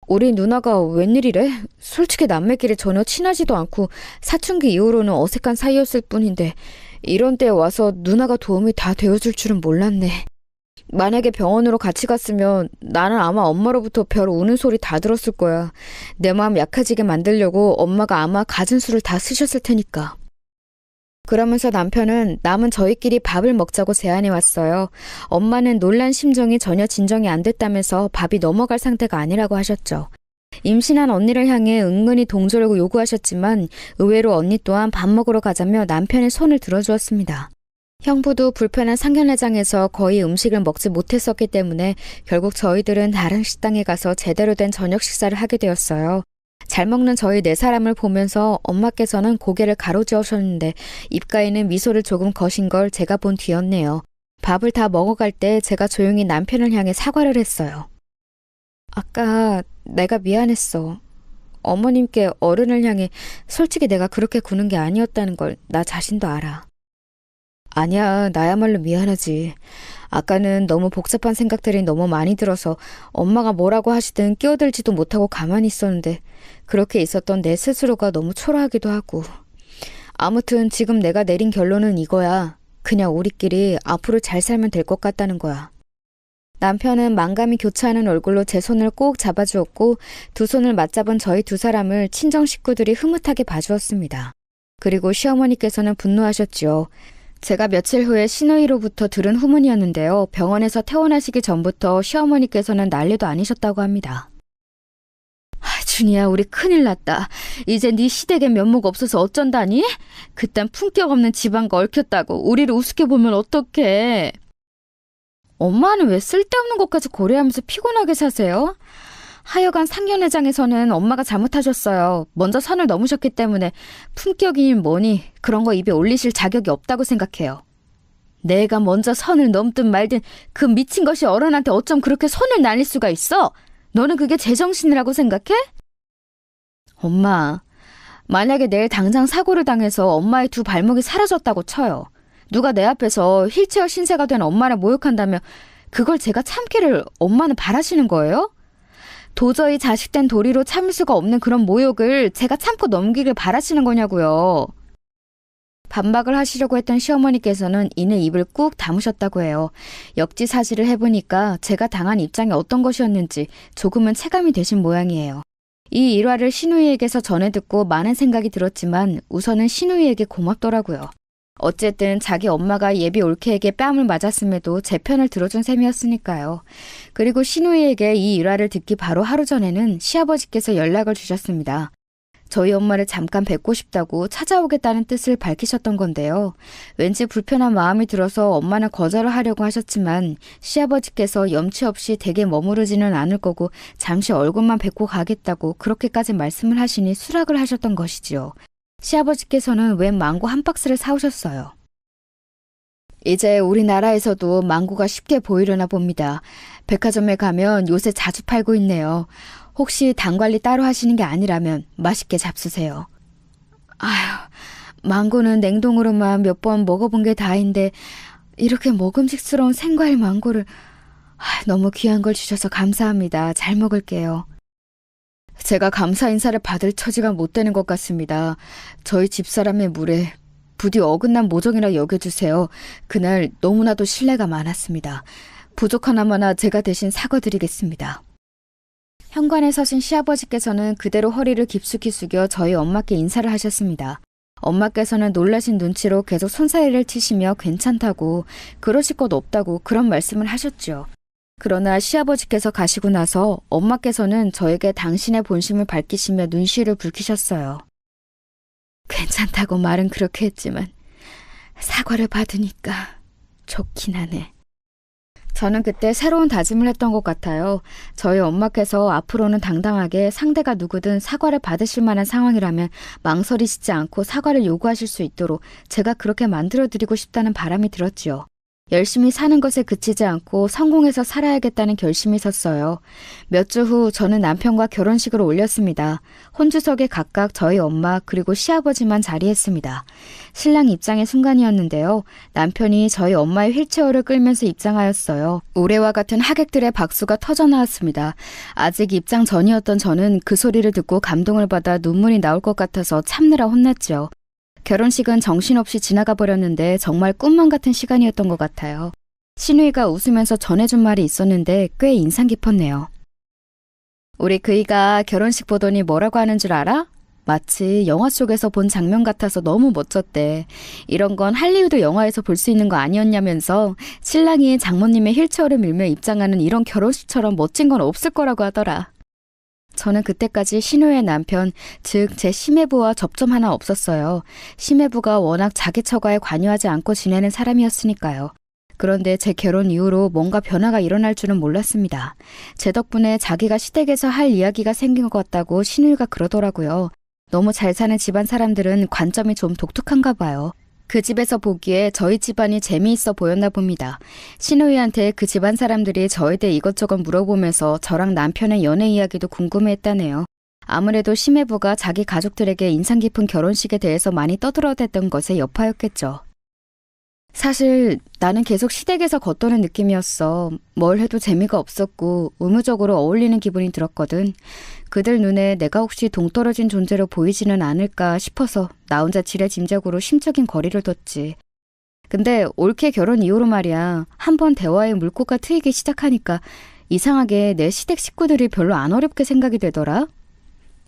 우리 누나가 웬일이래? 솔직히 남매끼리 전혀 친하지도 않고 사춘기 이후로는 어색한 사이였을 뿐인데 이런 때에 와서 누나가 도움이 다 되어줄 줄은 몰랐네. 만약에 병원으로 같이 갔으면 나는 아마 엄마로부터 별 우는 소리 다 들었을 거야. 내 마음 약해지게 만들려고 엄마가 아마 갖은 술을 다 쓰셨을 테니까. 그러면서 남편은 남은 저희끼리 밥을 먹자고 제안해 왔어요. 엄마는 놀란 심정이 전혀 진정이 안 됐다면서 밥이 넘어갈 상태가 아니라고 하셨죠. 임신한 언니를 향해 은근히 동조를 요구하셨지만 의외로 언니 또한 밥 먹으러 가자며 남편의 손을 들어주었습니다. 형부도 불편한 상견례장에서 거의 음식을 먹지 못했었기 때문에 결국 저희들은 다른 식당에 가서 제대로 된 저녁 식사를 하게 되었어요. 잘 먹는 저희 네 사람을 보면서 엄마께서는 고개를 가로저으셨는데 입가에는 미소를 조금 거신 걸 제가 본 뒤였네요. 밥을 다 먹어갈 때 제가 조용히 남편을 향해 사과를 했어요. 아까 내가 미안했어. 어머님께 어른을 향해 솔직히 내가 그렇게 구는 게 아니었다는 걸 나 자신도 알아. 아니야, 나야말로 미안하지. 아까는 너무 복잡한 생각들이 너무 많이 들어서 엄마가 뭐라고 하시든 끼어들지도 못하고 가만히 있었는데 그렇게 있었던 내 스스로가 너무 초라하기도 하고. 아무튼 지금 내가 내린 결론은 이거야. 그냥 우리끼리 앞으로 잘 살면 될 것 같다는 거야. 남편은 만감이 교차하는 얼굴로 제 손을 꼭 잡아주었고 두 손을 맞잡은 저희 두 사람을 친정 식구들이 흐뭇하게 봐주었습니다. 그리고 시어머니께서는 분노하셨지요. 제가 며칠 후에 시누이로부터 들은 후문이었는데요. 병원에서 퇴원하시기 전부터 시어머니께서는 난리도 아니셨다고 합니다. 준이야, 우리 큰일 났다. 이제 네 시댁에 면목 없어서 어쩐다니? 그딴 품격 없는 집안과 얽혔다고 우리를 우습게 보면 어떡해. 엄마는 왜 쓸데없는 것까지 고려하면서 피곤하게 사세요? 하여간 상견례장에서는 엄마가 잘못하셨어요. 먼저 선을 넘으셨기 때문에 품격이니 뭐니 그런 거 입에 올리실 자격이 없다고 생각해요. 내가 먼저 선을 넘든 말든 그 미친 것이 어른한테 어쩜 그렇게 손을 날릴 수가 있어? 너는 그게 제정신이라고 생각해? 엄마, 만약에 내일 당장 사고를 당해서 엄마의 두 발목이 사라졌다고 쳐요. 누가 내 앞에서 휠체어 신세가 된 엄마를 모욕한다면 그걸 제가 참기를 엄마는 바라시는 거예요? 도저히 자식된 도리로 참을 수가 없는 그런 모욕을 제가 참고 넘기길 바라시는 거냐고요. 반박을 하시려고 했던 시어머니께서는 이내 입을 꾹 다무셨다고 해요. 역지사지를 해보니까 제가 당한 입장이 어떤 것이었는지 조금은 체감이 되신 모양이에요. 이 일화를 시누이에게서 전해 듣고 많은 생각이 들었지만 우선은 시누이에게 고맙더라고요. 어쨌든 자기 엄마가 예비 올케에게 뺨을 맞았음에도 제 편을 들어준 셈이었으니까요. 그리고 시누이에게 이 일화를 듣기 바로 하루 전에는 시아버지께서 연락을 주셨습니다. 저희 엄마를 잠깐 뵙고 싶다고 찾아오겠다는 뜻을 밝히셨던 건데요. 왠지 불편한 마음이 들어서 엄마는 거절을 하려고 하셨지만 시아버지께서 염치 없이 댁에 머무르지는 않을 거고 잠시 얼굴만 뵙고 가겠다고 그렇게까지 말씀을 하시니 수락을 하셨던 것이지요. 시아버지께서는 웬 망고 한 박스를 사오셨어요. 이제 우리나라에서도 망고가 쉽게 보이려나 봅니다. 백화점에 가면 요새 자주 팔고 있네요. 혹시 당 관리 따로 하시는 게 아니라면 맛있게 잡수세요. 아휴, 망고는 냉동으로만 몇 번 먹어본 게 다인데 이렇게 먹음직스러운 생과일 망고를 너무 귀한 걸 주셔서 감사합니다. 잘 먹을게요. 제가 감사 인사를 받을 처지가 못 되는 것 같습니다. 저희 집사람의 물에 부디 어긋난 모종이라 여겨주세요. 그날 너무나도 신뢰가 많았습니다. 부족하나마나 제가 대신 사과드리겠습니다. 현관에 서신 시아버지께서는 그대로 허리를 깊숙이 숙여 저희 엄마께 인사를 하셨습니다. 엄마께서는 놀라신 눈치로 계속 손사래를 치시며 괜찮다고 그러실 것 없다고 그런 말씀을 하셨죠. 그러나 시아버지께서 가시고 나서 엄마께서는 저에게 당신의 본심을 밝히시며 눈시울을 붉히셨어요. 괜찮다고 말은 그렇게 했지만 사과를 받으니까 좋긴 하네. 저는 그때 새로운 다짐을 했던 것 같아요. 저희 엄마께서 앞으로는 당당하게 상대가 누구든 사과를 받으실 만한 상황이라면 망설이시지 않고 사과를 요구하실 수 있도록 제가 그렇게 만들어드리고 싶다는 바람이 들었지요. 열심히 사는 것에 그치지 않고 성공해서 살아야겠다는 결심이 섰어요. 몇 주 후 저는 남편과 결혼식을 올렸습니다. 혼주석에 각각 저희 엄마 그리고 시아버지만 자리했습니다. 신랑 입장의 순간이었는데요. 남편이 저희 엄마의 휠체어를 끌면서 입장하였어요. 우레와 같은 하객들의 박수가 터져나왔습니다. 아직 입장 전이었던 저는 그 소리를 듣고 감동을 받아 눈물이 나올 것 같아서 참느라 혼났지요. 결혼식은 정신없이 지나가 버렸는데 정말 꿈만 같은 시간이었던 것 같아요. 시누이가 웃으면서 전해준 말이 있었는데 꽤 인상 깊었네요. 우리 그이가 결혼식 보더니 뭐라고 하는 줄 알아? 마치 영화 속에서 본 장면 같아서 너무 멋졌대. 이런 건 할리우드 영화에서 볼 수 있는 거 아니었냐면서 신랑이 장모님의 휠체어를 밀며 입장하는 이런 결혼식처럼 멋진 건 없을 거라고 하더라. 저는 그때까지 시누이의 남편, 즉 제 시매부와 접점 하나 없었어요. 시매부가 워낙 자기 처가에 관여하지 않고 지내는 사람이었으니까요. 그런데 제 결혼 이후로 뭔가 변화가 일어날 줄은 몰랐습니다. 제 덕분에 자기가 시댁에서 할 이야기가 생긴 것 같다고 시누이가 그러더라고요. 너무 잘 사는 집안 사람들은 관점이 좀 독특한가 봐요. 그 집에서 보기에 저희 집안이 재미있어 보였나 봅니다. 시누이한테 그 집안 사람들이 저에 대해 이것저것 물어보면서 저랑 남편의 연애 이야기도 궁금해했다네요. 아무래도 시매부가 자기 가족들에게 인상 깊은 결혼식에 대해서 많이 떠들어댔던 것의 여파였겠죠. 사실 나는 계속 시댁에서 겉도는 느낌이었어. 뭘 해도 재미가 없었고 의무적으로 어울리는 기분이 들었거든. 그들 눈에 내가 혹시 동떨어진 존재로 보이지는 않을까 싶어서 나 혼자 지레짐작으로 심적인 거리를 뒀지. 근데 올케 결혼 이후로 말이야. 한번 대화에 물꼬가 트이기 시작하니까 이상하게 내 시댁 식구들이 별로 안 어렵게 생각이 되더라.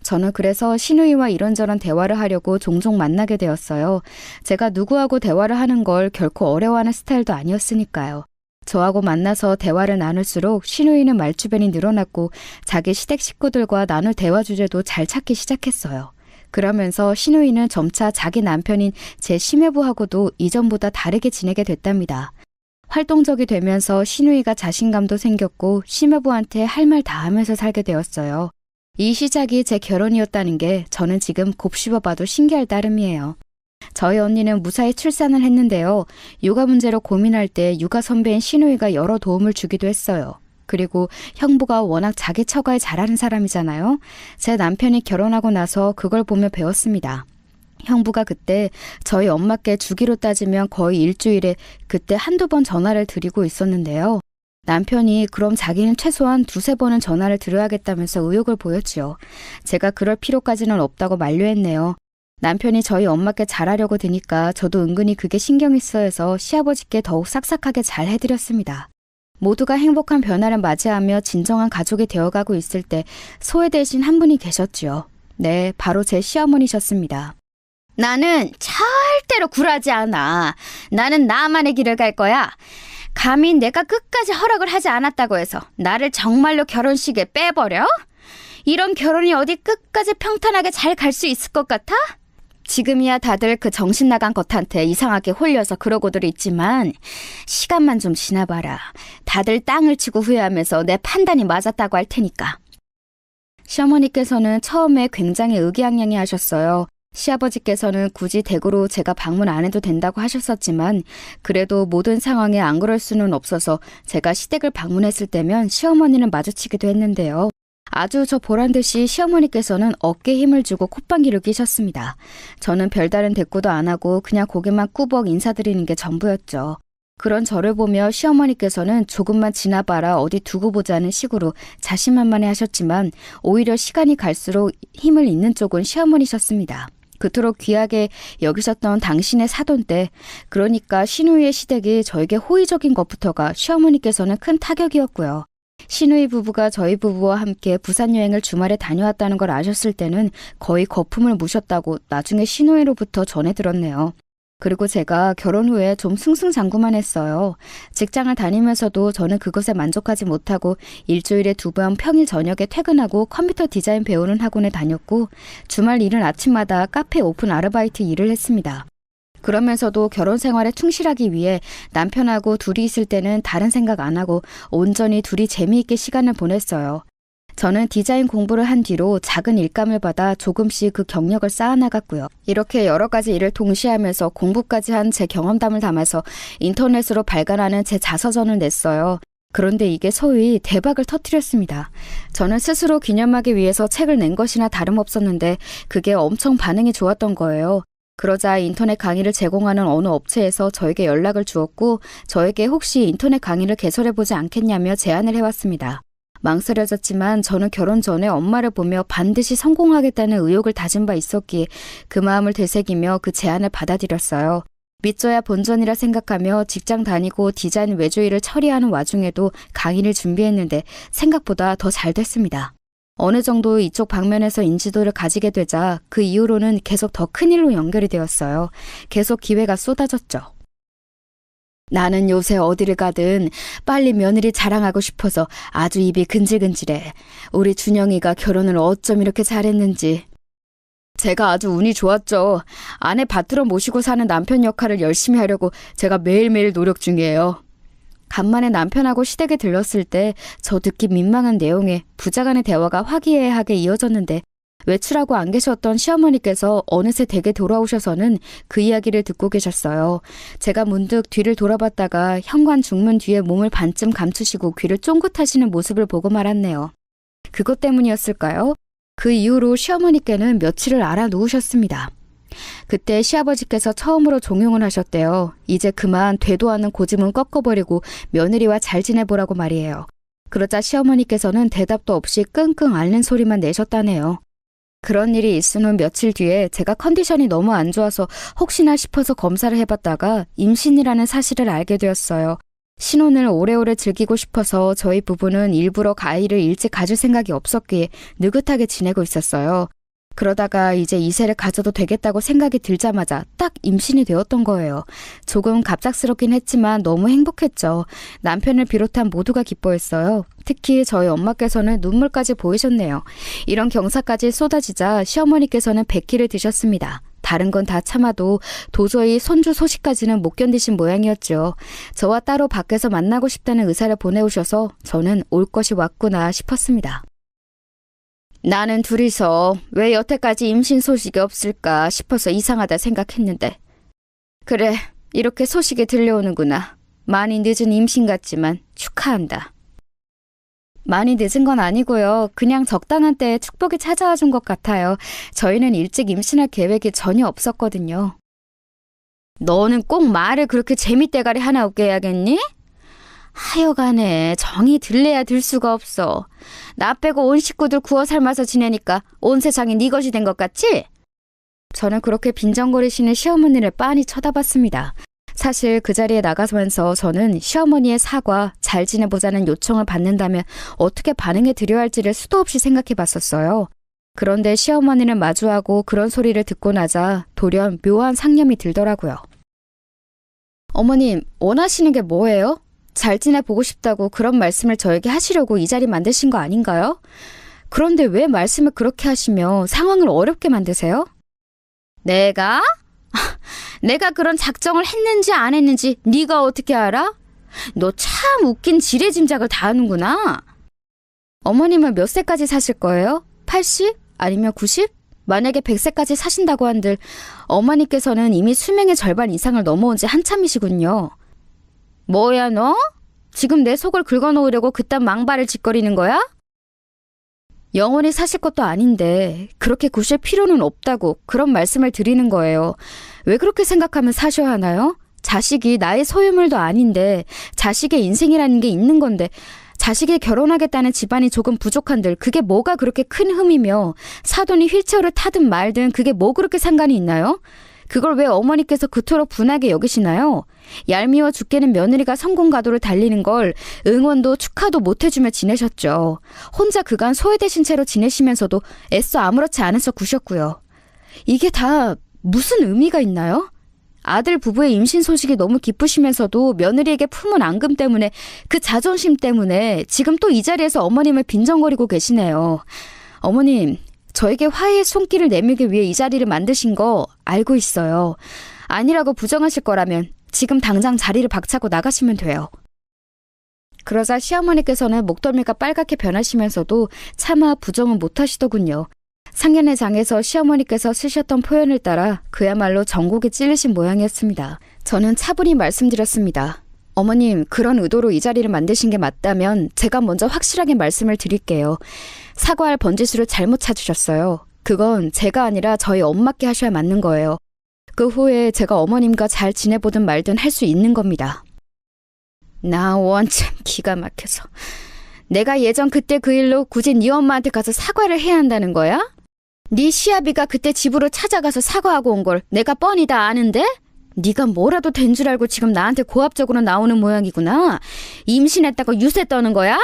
저는 그래서 시누이와 이런저런 대화를 하려고 종종 만나게 되었어요. 제가 누구하고 대화를 하는 걸 결코 어려워하는 스타일도 아니었으니까요. 저하고 만나서 대화를 나눌수록 시누이는 말주변이 늘어났고 자기 시댁 식구들과 나눌 대화 주제도 잘 찾기 시작했어요. 그러면서 시누이는 점차 자기 남편인 제 시매부하고도 이전보다 다르게 지내게 됐답니다. 활동적이 되면서 시누이가 자신감도 생겼고 시매부한테 할 말 다 하면서 살게 되었어요. 이 시작이 제 결혼이었다는 게 저는 지금 곱씹어봐도 신기할 따름이에요. 저희 언니는 무사히 출산을 했는데요. 육아 문제로 고민할 때 육아 선배인 시누이가 여러 도움을 주기도 했어요. 그리고 형부가 워낙 자기 처가에 잘하는 사람이잖아요. 제 남편이 결혼하고 나서 그걸 보며 배웠습니다. 형부가 그때 저희 엄마께 주기로 따지면 거의 일주일에 그때 한두 번 전화를 드리고 있었는데요. 남편이 그럼 자기는 최소한 두세 번은 전화를 드려야겠다면서 의욕을 보였지요. 제가 그럴 필요까지는 없다고 만류했네요. 남편이 저희 엄마께 잘하려고 드니까 저도 은근히 그게 신경이 쓰여서 시아버지께 더욱 싹싹하게 잘 해드렸습니다. 모두가 행복한 변화를 맞이하며 진정한 가족이 되어가고 있을 때 소외되신 한 분이 계셨지요. 네, 바로 제 시어머니셨습니다. 나는 절대로 굴하지 않아. 나는 나만의 길을 갈 거야. 감히 내가 끝까지 허락을 하지 않았다고 해서 나를 정말로 결혼식에 빼버려? 이런 결혼이 어디 끝까지 평탄하게 잘 갈 수 있을 것 같아? 지금이야 다들 그 정신 나간 것한테 이상하게 홀려서 그러고들 있지만 시간만 좀 지나봐라. 다들 땅을 치고 후회하면서 내 판단이 맞았다고 할 테니까. 시어머니께서는 처음에 굉장히 의기양양해 하셨어요. 시아버지께서는 굳이 댁으로 제가 방문 안 해도 된다고 하셨었지만 그래도 모든 상황에 안 그럴 수는 없어서 제가 시댁을 방문했을 때면 시어머니는 마주치기도 했는데요. 아주 저 보란듯이 시어머니께서는 어깨에 힘을 주고 콧방귀를 끼셨습니다. 저는 별다른 대꾸도 안 하고 그냥 고개만 꾸벅 인사드리는 게 전부였죠. 그런 저를 보며 시어머니께서는 조금만 지나봐라 어디 두고 보자는 식으로 자신만만해 하셨지만 오히려 시간이 갈수록 힘을 잃는 쪽은 시어머니셨습니다. 그토록 귀하게 여기셨던 당신의 사돈 때, 그러니까 시누이의 시댁이 저에게 호의적인 것부터가 시어머니께서는 큰 타격이었고요. 시누이 부부가 저희 부부와 함께 부산 여행을 주말에 다녀왔다는 걸 아셨을 때는 거의 거품을 무셨다고 나중에 시누이로부터 전해 들었네요. 그리고 제가 결혼 후에 좀 승승장구만 했어요. 직장을 다니면서도 저는 그것에 만족하지 못하고 일주일에 2번 평일 저녁에 퇴근하고 컴퓨터 디자인 배우는 학원에 다녔고 주말 일은 아침마다 카페 오픈 아르바이트 일을 했습니다. 그러면서도 결혼 생활에 충실하기 위해 남편하고 둘이 있을 때는 다른 생각 안 하고 온전히 둘이 재미있게 시간을 보냈어요. 저는 디자인 공부를 한 뒤로 작은 일감을 받아 조금씩 그 경력을 쌓아나갔고요. 이렇게 여러 가지 일을 동시에 하면서 공부까지 한 제 경험담을 담아서 인터넷으로 발간하는 제 자서전을 냈어요. 그런데 이게 소위 대박을 터뜨렸습니다. 저는 스스로 기념하기 위해서 책을 낸 것이나 다름없었는데 그게 엄청 반응이 좋았던 거예요. 그러자 인터넷 강의를 제공하는 어느 업체에서 저에게 연락을 주었고 저에게 혹시 인터넷 강의를 개설해보지 않겠냐며 제안을 해왔습니다. 망설여졌지만 저는 결혼 전에 엄마를 보며 반드시 성공하겠다는 의욕을 다진 바 있었기에 그 마음을 되새기며 그 제안을 받아들였어요. 믿져야 본전이라 생각하며 직장 다니고 디자인 외주 일을 처리하는 와중에도 강의를 준비했는데 생각보다 더 잘 됐습니다. 어느 정도 이쪽 방면에서 인지도를 가지게 되자 그 이후로는 계속 더 큰 일로 연결이 되었어요. 계속 기회가 쏟아졌죠. 나는 요새 어디를 가든 빨리 며느리 자랑하고 싶어서 아주 입이 근질근질해. 우리 준영이가 결혼을 어쩜 이렇게 잘했는지. 제가 아주 운이 좋았죠. 아내 받들어 모시고 사는 남편 역할을 열심히 하려고 제가 매일매일 노력 중이에요. 간만에 남편하고 시댁에 들렀을 때 저 듣기 민망한 내용의 부자간의 대화가 화기애애하게 이어졌는데 외출하고 안 계셨던 시어머니께서 어느새 댁에 돌아오셔서는 그 이야기를 듣고 계셨어요. 제가 문득 뒤를 돌아봤다가 현관 중문 뒤에 몸을 반쯤 감추시고 귀를 쫑긋하시는 모습을 보고 말았네요. 그것 때문이었을까요? 그 이후로 시어머니께는 며칠을 알아 누우셨습니다. 그때 시아버지께서 처음으로 종용을 하셨대요. 이제 그만 되도 않는 고집은 꺾어버리고 며느리와 잘 지내보라고 말이에요. 그러자 시어머니께서는 대답도 없이 끙끙 앓는 소리만 내셨다네요. 그런 일이 있은 후 며칠 뒤에 제가 컨디션이 너무 안 좋아서 혹시나 싶어서 검사를 해봤다가 임신이라는 사실을 알게 되었어요. 신혼을 오래오래 즐기고 싶어서 저희 부부는 일부러 아이를 일찍 가질 생각이 없었기에 느긋하게 지내고 있었어요. 그러다가 이제 이세를 가져도 되겠다고 생각이 들자마자 딱 임신이 되었던 거예요. 조금 갑작스럽긴 했지만 너무 행복했죠. 남편을 비롯한 모두가 기뻐했어요. 특히 저희 엄마께서는 눈물까지 보이셨네요. 이런 경사까지 쏟아지자 시어머니께서는 백기를 드셨습니다. 다른 건 다 참아도 도저히 손주 소식까지는 못 견디신 모양이었죠. 저와 따로 밖에서 만나고 싶다는 의사를 보내오셔서 저는 올 것이 왔구나 싶었습니다. 나는 둘이서 왜 여태까지 임신 소식이 없을까 싶어서 이상하다 생각했는데 그래, 이렇게 소식이 들려오는구나. 많이 늦은 임신 같지만 축하한다. 많이 늦은 건 아니고요. 그냥 적당한 때에 축복이 찾아와 준 것 같아요. 저희는 일찍 임신할 계획이 전혀 없었거든요. 너는 꼭 말을 그렇게 재밌대가리 하나 웃게 해야겠니? 하여간에 정이 들래야 들 수가 없어. 나 빼고 온 식구들 구워 삶아서 지내니까 온 세상이 네 것이 된 것 같지? 저는 그렇게 빈정거리시는 시어머니를 빤히 쳐다봤습니다. 사실 그 자리에 나가면서 저는 시어머니의 사과, 잘 지내보자는 요청을 받는다면 어떻게 반응해 드려야 할지를 수도 없이 생각해 봤었어요. 그런데 시어머니를 마주하고 그런 소리를 듣고 나자 돌연 묘한 상념이 들더라고요. 어머님, 원하시는 게 뭐예요? 잘 지내보고 싶다고 그런 말씀을 저에게 하시려고 이 자리 만드신 거 아닌가요? 그런데 왜 말씀을 그렇게 하시며 상황을 어렵게 만드세요? 내가? 내가 그런 작정을 했는지 안 했는지 네가 어떻게 알아? 너 참 웃긴 지레짐작을 다 하는구나. 어머님은 몇 세까지 사실 거예요? 80? 아니면 90? 만약에 100세까지 사신다고 한들 어머니께서는 이미 수명의 절반 이상을 넘어온 지 한참이시군요. 뭐야 너? 지금 내 속을 긁어놓으려고 그딴 망발을 짓거리는 거야? 영원히 사실 것도 아닌데 그렇게 구실 필요는 없다고 그런 말씀을 드리는 거예요. 왜 그렇게 생각하면 사셔야 하나요? 자식이 나의 소유물도 아닌데 자식의 인생이라는 게 있는 건데 자식이 결혼하겠다는 집안이 조금 부족한들 그게 뭐가 그렇게 큰 흠이며 사돈이 휠체어를 타든 말든 그게 뭐 그렇게 상관이 있나요? 그걸 왜 어머니께서 그토록 분하게 여기시나요? 얄미워 죽겠는 며느리가 성공가도를 달리는 걸 응원도 축하도 못해주며 지내셨죠. 혼자 그간 소외되신 채로 지내시면서도 애써 아무렇지 않아서 구셨고요. 이게 다 무슨 의미가 있나요? 아들 부부의 임신 소식이 너무 기쁘시면서도 며느리에게 품은 앙금 때문에 그 자존심 때문에 지금 또 이 자리에서 어머님을 빈정거리고 계시네요. 어머님, 저에게 화해의 손길을 내밀기 위해 이 자리를 만드신 거 알고 있어요. 아니라고 부정하실 거라면 지금 당장 자리를 박차고 나가시면 돼요. 그러자 시어머니께서는 목덜미가 빨갛게 변하시면서도 차마 부정은 못하시더군요. 상견례 장에서 시어머니께서 쓰셨던 표현을 따라 그야말로 전곡에 찔리신 모양이었습니다. 저는 차분히 말씀드렸습니다. 어머님, 그런 의도로 이 자리를 만드신 게 맞다면 제가 먼저 확실하게 말씀을 드릴게요. 사과할 번지수를 잘못 찾으셨어요. 그건 제가 아니라 저희 엄마께 하셔야 맞는 거예요. 그 후에 제가 어머님과 잘 지내보든 말든 할 수 있는 겁니다. 나 원참 기가 막혀서. 내가 예전 그때 그 일로 굳이 네 엄마한테 가서 사과를 해야 한다는 거야? 네 시아비가 그때 집으로 찾아가서 사과하고 온 걸 내가 뻔히 다 아는데? 네가 뭐라도 된 줄 알고 지금 나한테 고압적으로 나오는 모양이구나. 임신했다고 유세 떠는 거야?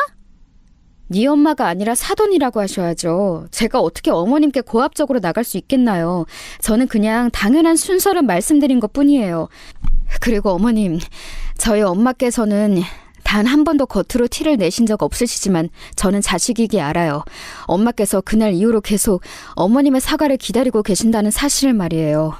네 엄마가 아니라 사돈이라고 하셔야죠. 제가 어떻게 어머님께 고압적으로 나갈 수 있겠나요? 저는 그냥 당연한 순서를 말씀드린 것뿐이에요. 그리고 어머님, 저희 엄마께서는 단 한 번도 겉으로 티를 내신 적 없으시지만 저는 자식이기 알아요. 엄마께서 그날 이후로 계속 어머님의 사과를 기다리고 계신다는 사실을 말이에요.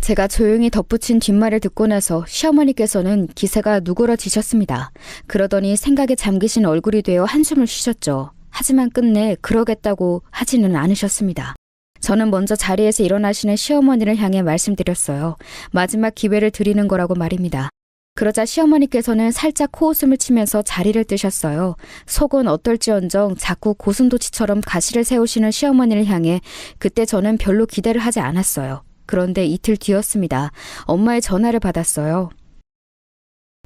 제가 조용히 덧붙인 뒷말을 듣고 나서 시어머니께서는 기세가 누그러지셨습니다. 그러더니 생각에 잠기신 얼굴이 되어 한숨을 쉬셨죠. 하지만 끝내 그러겠다고 하지는 않으셨습니다. 저는 먼저 자리에서 일어나시는 시어머니를 향해 말씀드렸어요. 마지막 기회를 드리는 거라고 말입니다. 그러자 시어머니께서는 살짝 코웃음을 치면서 자리를 뜨셨어요. 속은 어떨지언정 자꾸 고슴도치처럼 가시를 세우시는 시어머니를 향해 그때 저는 별로 기대를 하지 않았어요. 그런데 이틀 뒤였습니다. 엄마의 전화를 받았어요.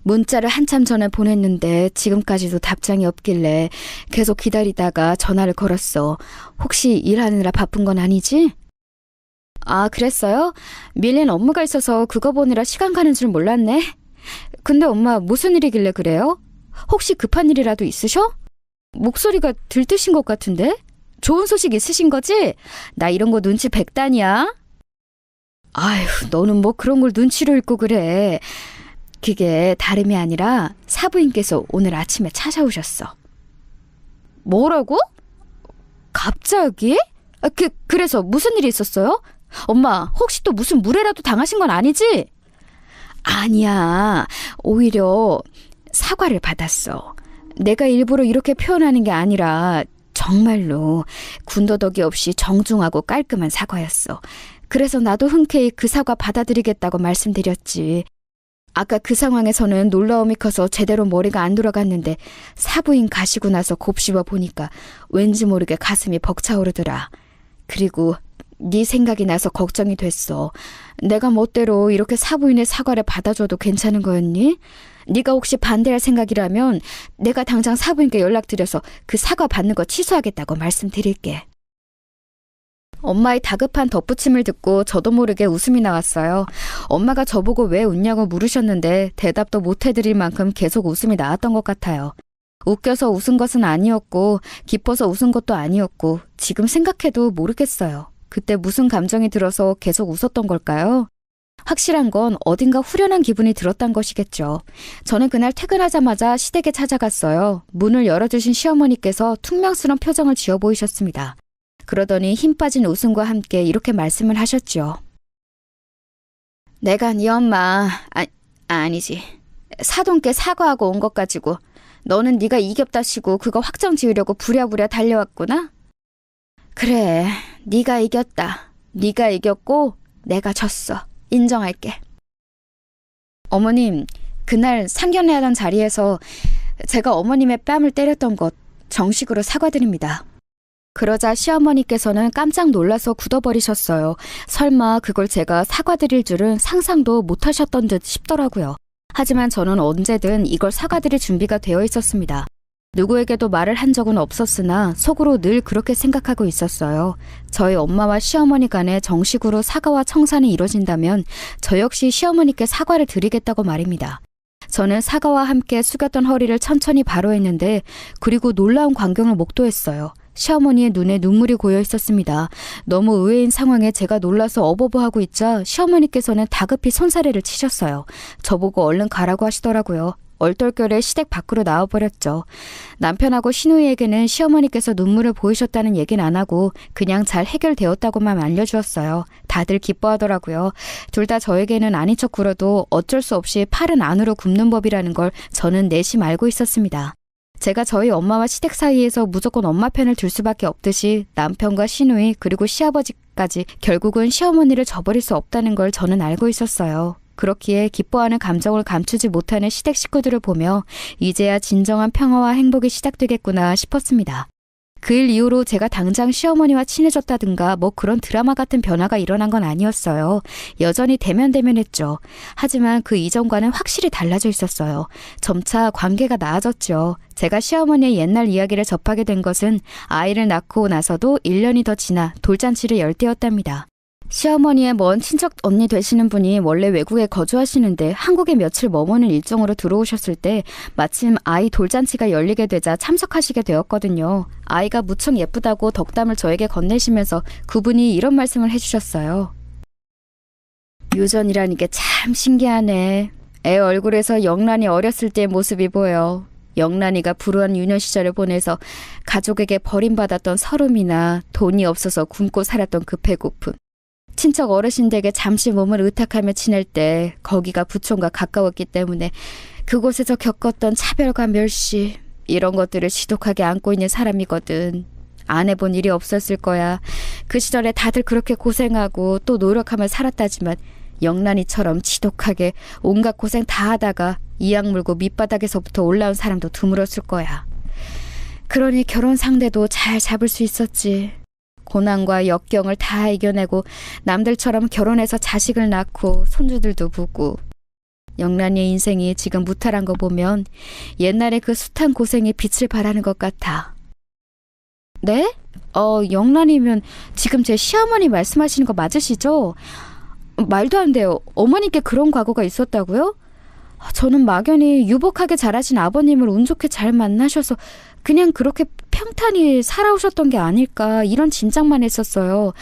문자를 한참 전에 보냈는데 지금까지도 답장이 없길래 계속 기다리다가 전화를 걸었어. 혹시 일하느라 바쁜 건 아니지? 아, 그랬어요? 밀린 업무가 있어서 그거 보느라 시간 가는 줄 몰랐네. 근데 엄마 무슨 일이길래 그래요? 혹시 급한 일이라도 있으셔? 목소리가 들뜨신 것 같은데? 좋은 소식 있으신 거지? 나 이런 거 눈치 백단이야. 아휴, 너는 뭐 그런 걸 눈치로 읽고 그래. 그게 다름이 아니라 사부인께서 오늘 아침에 찾아오셨어. 뭐라고? 갑자기? 그래서 무슨 일이 있었어요? 엄마, 혹시 또 무슨 무례라도 당하신 건 아니지? 아니야. 오히려 사과를 받았어. 내가 일부러 이렇게 표현하는 게 아니라 정말로 군더더기 없이 정중하고 깔끔한 사과였어. 그래서 나도 흔쾌히 그 사과 받아들이겠다고 말씀드렸지. 아까 그 상황에서는 놀라움이 커서 제대로 머리가 안 돌아갔는데 사부인 가시고 나서 곱씹어 보니까 왠지 모르게 가슴이 벅차오르더라. 그리고 네 생각이 나서 걱정이 됐어. 내가 멋대로 이렇게 사부인의 사과를 받아줘도 괜찮은 거였니? 네가 혹시 반대할 생각이라면 내가 당장 사부인께 연락드려서 그 사과 받는 거 취소하겠다고 말씀드릴게. 엄마의 다급한 덧붙임을 듣고 저도 모르게 웃음이 나왔어요. 엄마가 저보고 왜 웃냐고 물으셨는데 대답도 못 해드릴 만큼 계속 웃음이 나왔던 것 같아요. 웃겨서 웃은 것은 아니었고 기뻐서 웃은 것도 아니었고 지금 생각해도 모르겠어요. 그때 무슨 감정이 들어서 계속 웃었던 걸까요? 확실한 건 어딘가 후련한 기분이 들었단 것이겠죠. 저는 그날 퇴근하자마자 시댁에 찾아갔어요. 문을 열어주신 시어머니께서 퉁명스러운 표정을 지어 보이셨습니다. 그러더니 힘 빠진 웃음과 함께 이렇게 말씀을 하셨죠. 내가 네 엄마, 아니지. 사돈께 사과하고 온 것 가지고 너는 네가 이겼다시고 그거 확정 지으려고 부랴부랴 달려왔구나? 그래, 네가 이겼다. 네가 이겼고 내가 졌어. 인정할게. 어머님, 그날 상견례하던 자리에서 제가 어머님의 뺨을 때렸던 것 정식으로 사과드립니다. 그러자 시어머니께서는 깜짝 놀라서 굳어버리셨어요. 설마 그걸 제가 사과드릴 줄은 상상도 못하셨던 듯 싶더라고요. 하지만 저는 언제든 이걸 사과드릴 준비가 되어 있었습니다. 누구에게도 말을 한 적은 없었으나 속으로 늘 그렇게 생각하고 있었어요. 저희 엄마와 시어머니 간에 정식으로 사과와 청산이 이뤄진다면 저 역시 시어머니께 사과를 드리겠다고 말입니다. 저는 사과와 함께 숙였던 허리를 천천히 바로했는데 그리고 놀라운 광경을 목도했어요. 시어머니의 눈에 눈물이 고여 있었습니다. 너무 의외인 상황에 제가 놀라서 어버버하고 있자 시어머니께서는 다급히 손사래를 치셨어요. 저보고 얼른 가라고 하시더라고요. 얼떨결에 시댁 밖으로 나와버렸죠. 남편하고 시누이에게는 시어머니께서 눈물을 보이셨다는 얘기는 안 하고 그냥 잘 해결되었다고만 알려주었어요. 다들 기뻐하더라고요. 둘 다 저에게는 아닌 척 굴어도 어쩔 수 없이 팔은 안으로 굽는 법이라는 걸 저는 내심 알고 있었습니다. 제가 저희 엄마와 시댁 사이에서 무조건 엄마 편을 들 수밖에 없듯이 남편과 시누이 그리고 시아버지까지 결국은 시어머니를 저버릴 수 없다는 걸 저는 알고 있었어요. 그렇기에 기뻐하는 감정을 감추지 못하는 시댁 식구들을 보며 이제야 진정한 평화와 행복이 시작되겠구나 싶었습니다. 그 일 이후로 제가 당장 시어머니와 친해졌다든가 뭐 그런 드라마 같은 변화가 일어난 건 아니었어요. 여전히 대면대면했죠. 하지만 그 이전과는 확실히 달라져 있었어요. 점차 관계가 나아졌죠. 제가 시어머니의 옛날 이야기를 접하게 된 것은 아이를 낳고 나서도 1년이 더 지나 돌잔치를 열 때였답니다. 시어머니의 먼 친척 언니 되시는 분이 원래 외국에 거주하시는데 한국에 며칠 머무는 일정으로 들어오셨을 때 마침 아이 돌잔치가 열리게 되자 참석하시게 되었거든요. 아이가 무척 예쁘다고 덕담을 저에게 건네시면서 그분이 이런 말씀을 해주셨어요. 유전이라는 게 참 신기하네. 애 얼굴에서 영란이 어렸을 때의 모습이 보여. 영란이가 불우한 유년 시절을 보내서 가족에게 버림받았던 서름이나 돈이 없어서 굶고 살았던 그 배고픔. 친척 어르신들에게 잠시 몸을 의탁하며 지낼 때 거기가 부촌과 가까웠기 때문에 그곳에서 겪었던 차별과 멸시 이런 것들을 지독하게 안고 있는 사람이거든. 안 해본 일이 없었을 거야. 그 시절에 다들 그렇게 고생하고 또 노력하며 살았다지만 영란이처럼 지독하게 온갖 고생 다 하다가 이악 물고 밑바닥에서부터 올라온 사람도 드물었을 거야. 그러니 결혼 상대도 잘 잡을 수 있었지. 고난과 역경을 다 이겨내고 남들처럼 결혼해서 자식을 낳고 손주들도 보고. 영란이의 인생이 지금 무탈한 거 보면 옛날에 그 숱한 고생이 빛을 발하는 것 같아. 네? 영란이면 지금 제 시어머니 말씀하시는 거 맞으시죠? 말도 안 돼요. 어머니께 그런 과거가 있었다고요? 저는 막연히 유복하게 자라신 아버님을 운 좋게 잘 만나셔서 그냥 그렇게 평탄히 살아오셨던 게 아닐까 이런 짐작만 했었어요.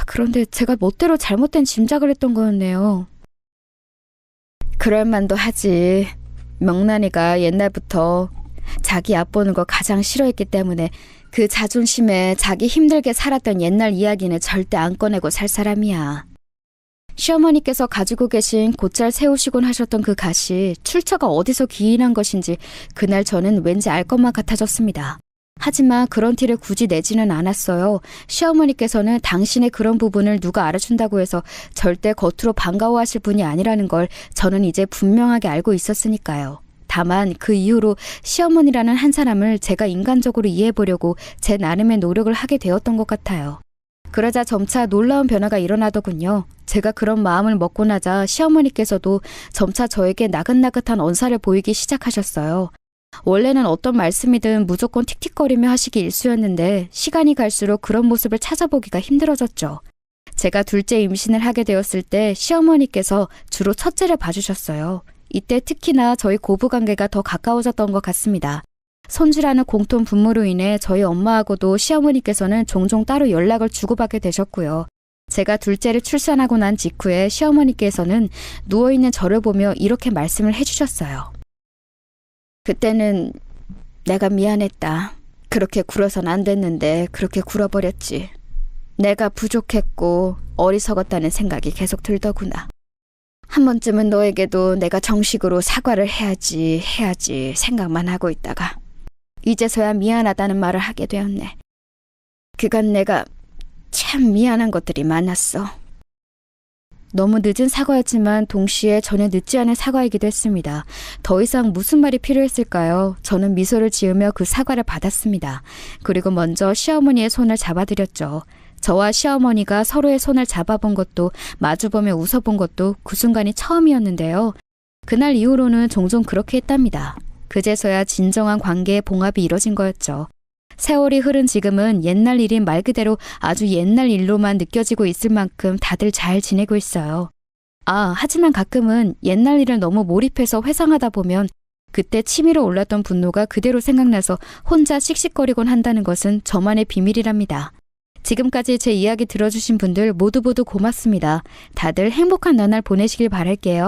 그런데 제가 멋대로 잘못된 짐작을 했던 거였네요. 그럴 만도 하지. 명란이가 옛날부터 자기 얕보는 거 가장 싫어했기 때문에 그 자존심에 자기 힘들게 살았던 옛날 이야기는 절대 안 꺼내고 살 사람이야. 시어머니께서 가지고 계신 곧잘 세우시곤 하셨던 그 가시, 출처가 어디서 기인한 것인지 그날 저는 왠지 알 것만 같아졌습니다. 하지만 그런 티를 굳이 내지는 않았어요. 시어머니께서는 당신의 그런 부분을 누가 알아준다고 해서 절대 겉으로 반가워하실 분이 아니라는 걸 저는 이제 분명하게 알고 있었으니까요. 다만 그 이후로 시어머니라는 한 사람을 제가 인간적으로 이해해보려고 제 나름의 노력을 하게 되었던 것 같아요. 그러자 점차 놀라운 변화가 일어나더군요. 제가 그런 마음을 먹고 나자 시어머니께서도 점차 저에게 나긋나긋한 언사를 보이기 시작하셨어요. 원래는 어떤 말씀이든 무조건 틱틱거리며 하시기 일쑤였는데 시간이 갈수록 그런 모습을 찾아보기가 힘들어졌죠. 제가 둘째 임신을 하게 되었을 때 시어머니께서 주로 첫째를 봐주셨어요. 이때 특히나 저희 고부관계가 더 가까워졌던 것 같습니다. 손주라는 공통 분모로 인해 저희 엄마하고도 시어머니께서는 종종 따로 연락을 주고받게 되셨고요. 제가 둘째를 출산하고 난 직후에 시어머니께서는 누워있는 저를 보며 이렇게 말씀을 해주셨어요. 그때는 내가 미안했다. 그렇게 굴어선 안 됐는데 그렇게 굴어버렸지. 내가 부족했고 어리석었다는 생각이 계속 들더구나. 한 번쯤은 너에게도 내가 정식으로 사과를 해야지 생각만 하고 있다가 이제서야 미안하다는 말을 하게 되었네. 그간 내가 참 미안한 것들이 많았어. 너무 늦은 사과였지만 동시에 전혀 늦지 않은 사과이기도 했습니다. 더 이상 무슨 말이 필요했을까요? 저는 미소를 지으며 그 사과를 받았습니다. 그리고 먼저 시어머니의 손을 잡아드렸죠. 저와 시어머니가 서로의 손을 잡아본 것도 마주보며 웃어본 것도 그 순간이 처음이었는데요. 그날 이후로는 종종 그렇게 했답니다. 그제서야 진정한 관계의 봉합이 이뤄진 거였죠. 세월이 흐른 지금은 옛날 일인 말 그대로 아주 옛날 일로만 느껴지고 있을 만큼 다들 잘 지내고 있어요. 하지만 가끔은 옛날 일을 너무 몰입해서 회상하다 보면 그때 치밀어 올랐던 분노가 그대로 생각나서 혼자 씩씩거리곤 한다는 것은 저만의 비밀이랍니다. 지금까지 제 이야기 들어주신 분들 모두 고맙습니다. 다들 행복한 나날 보내시길 바랄게요.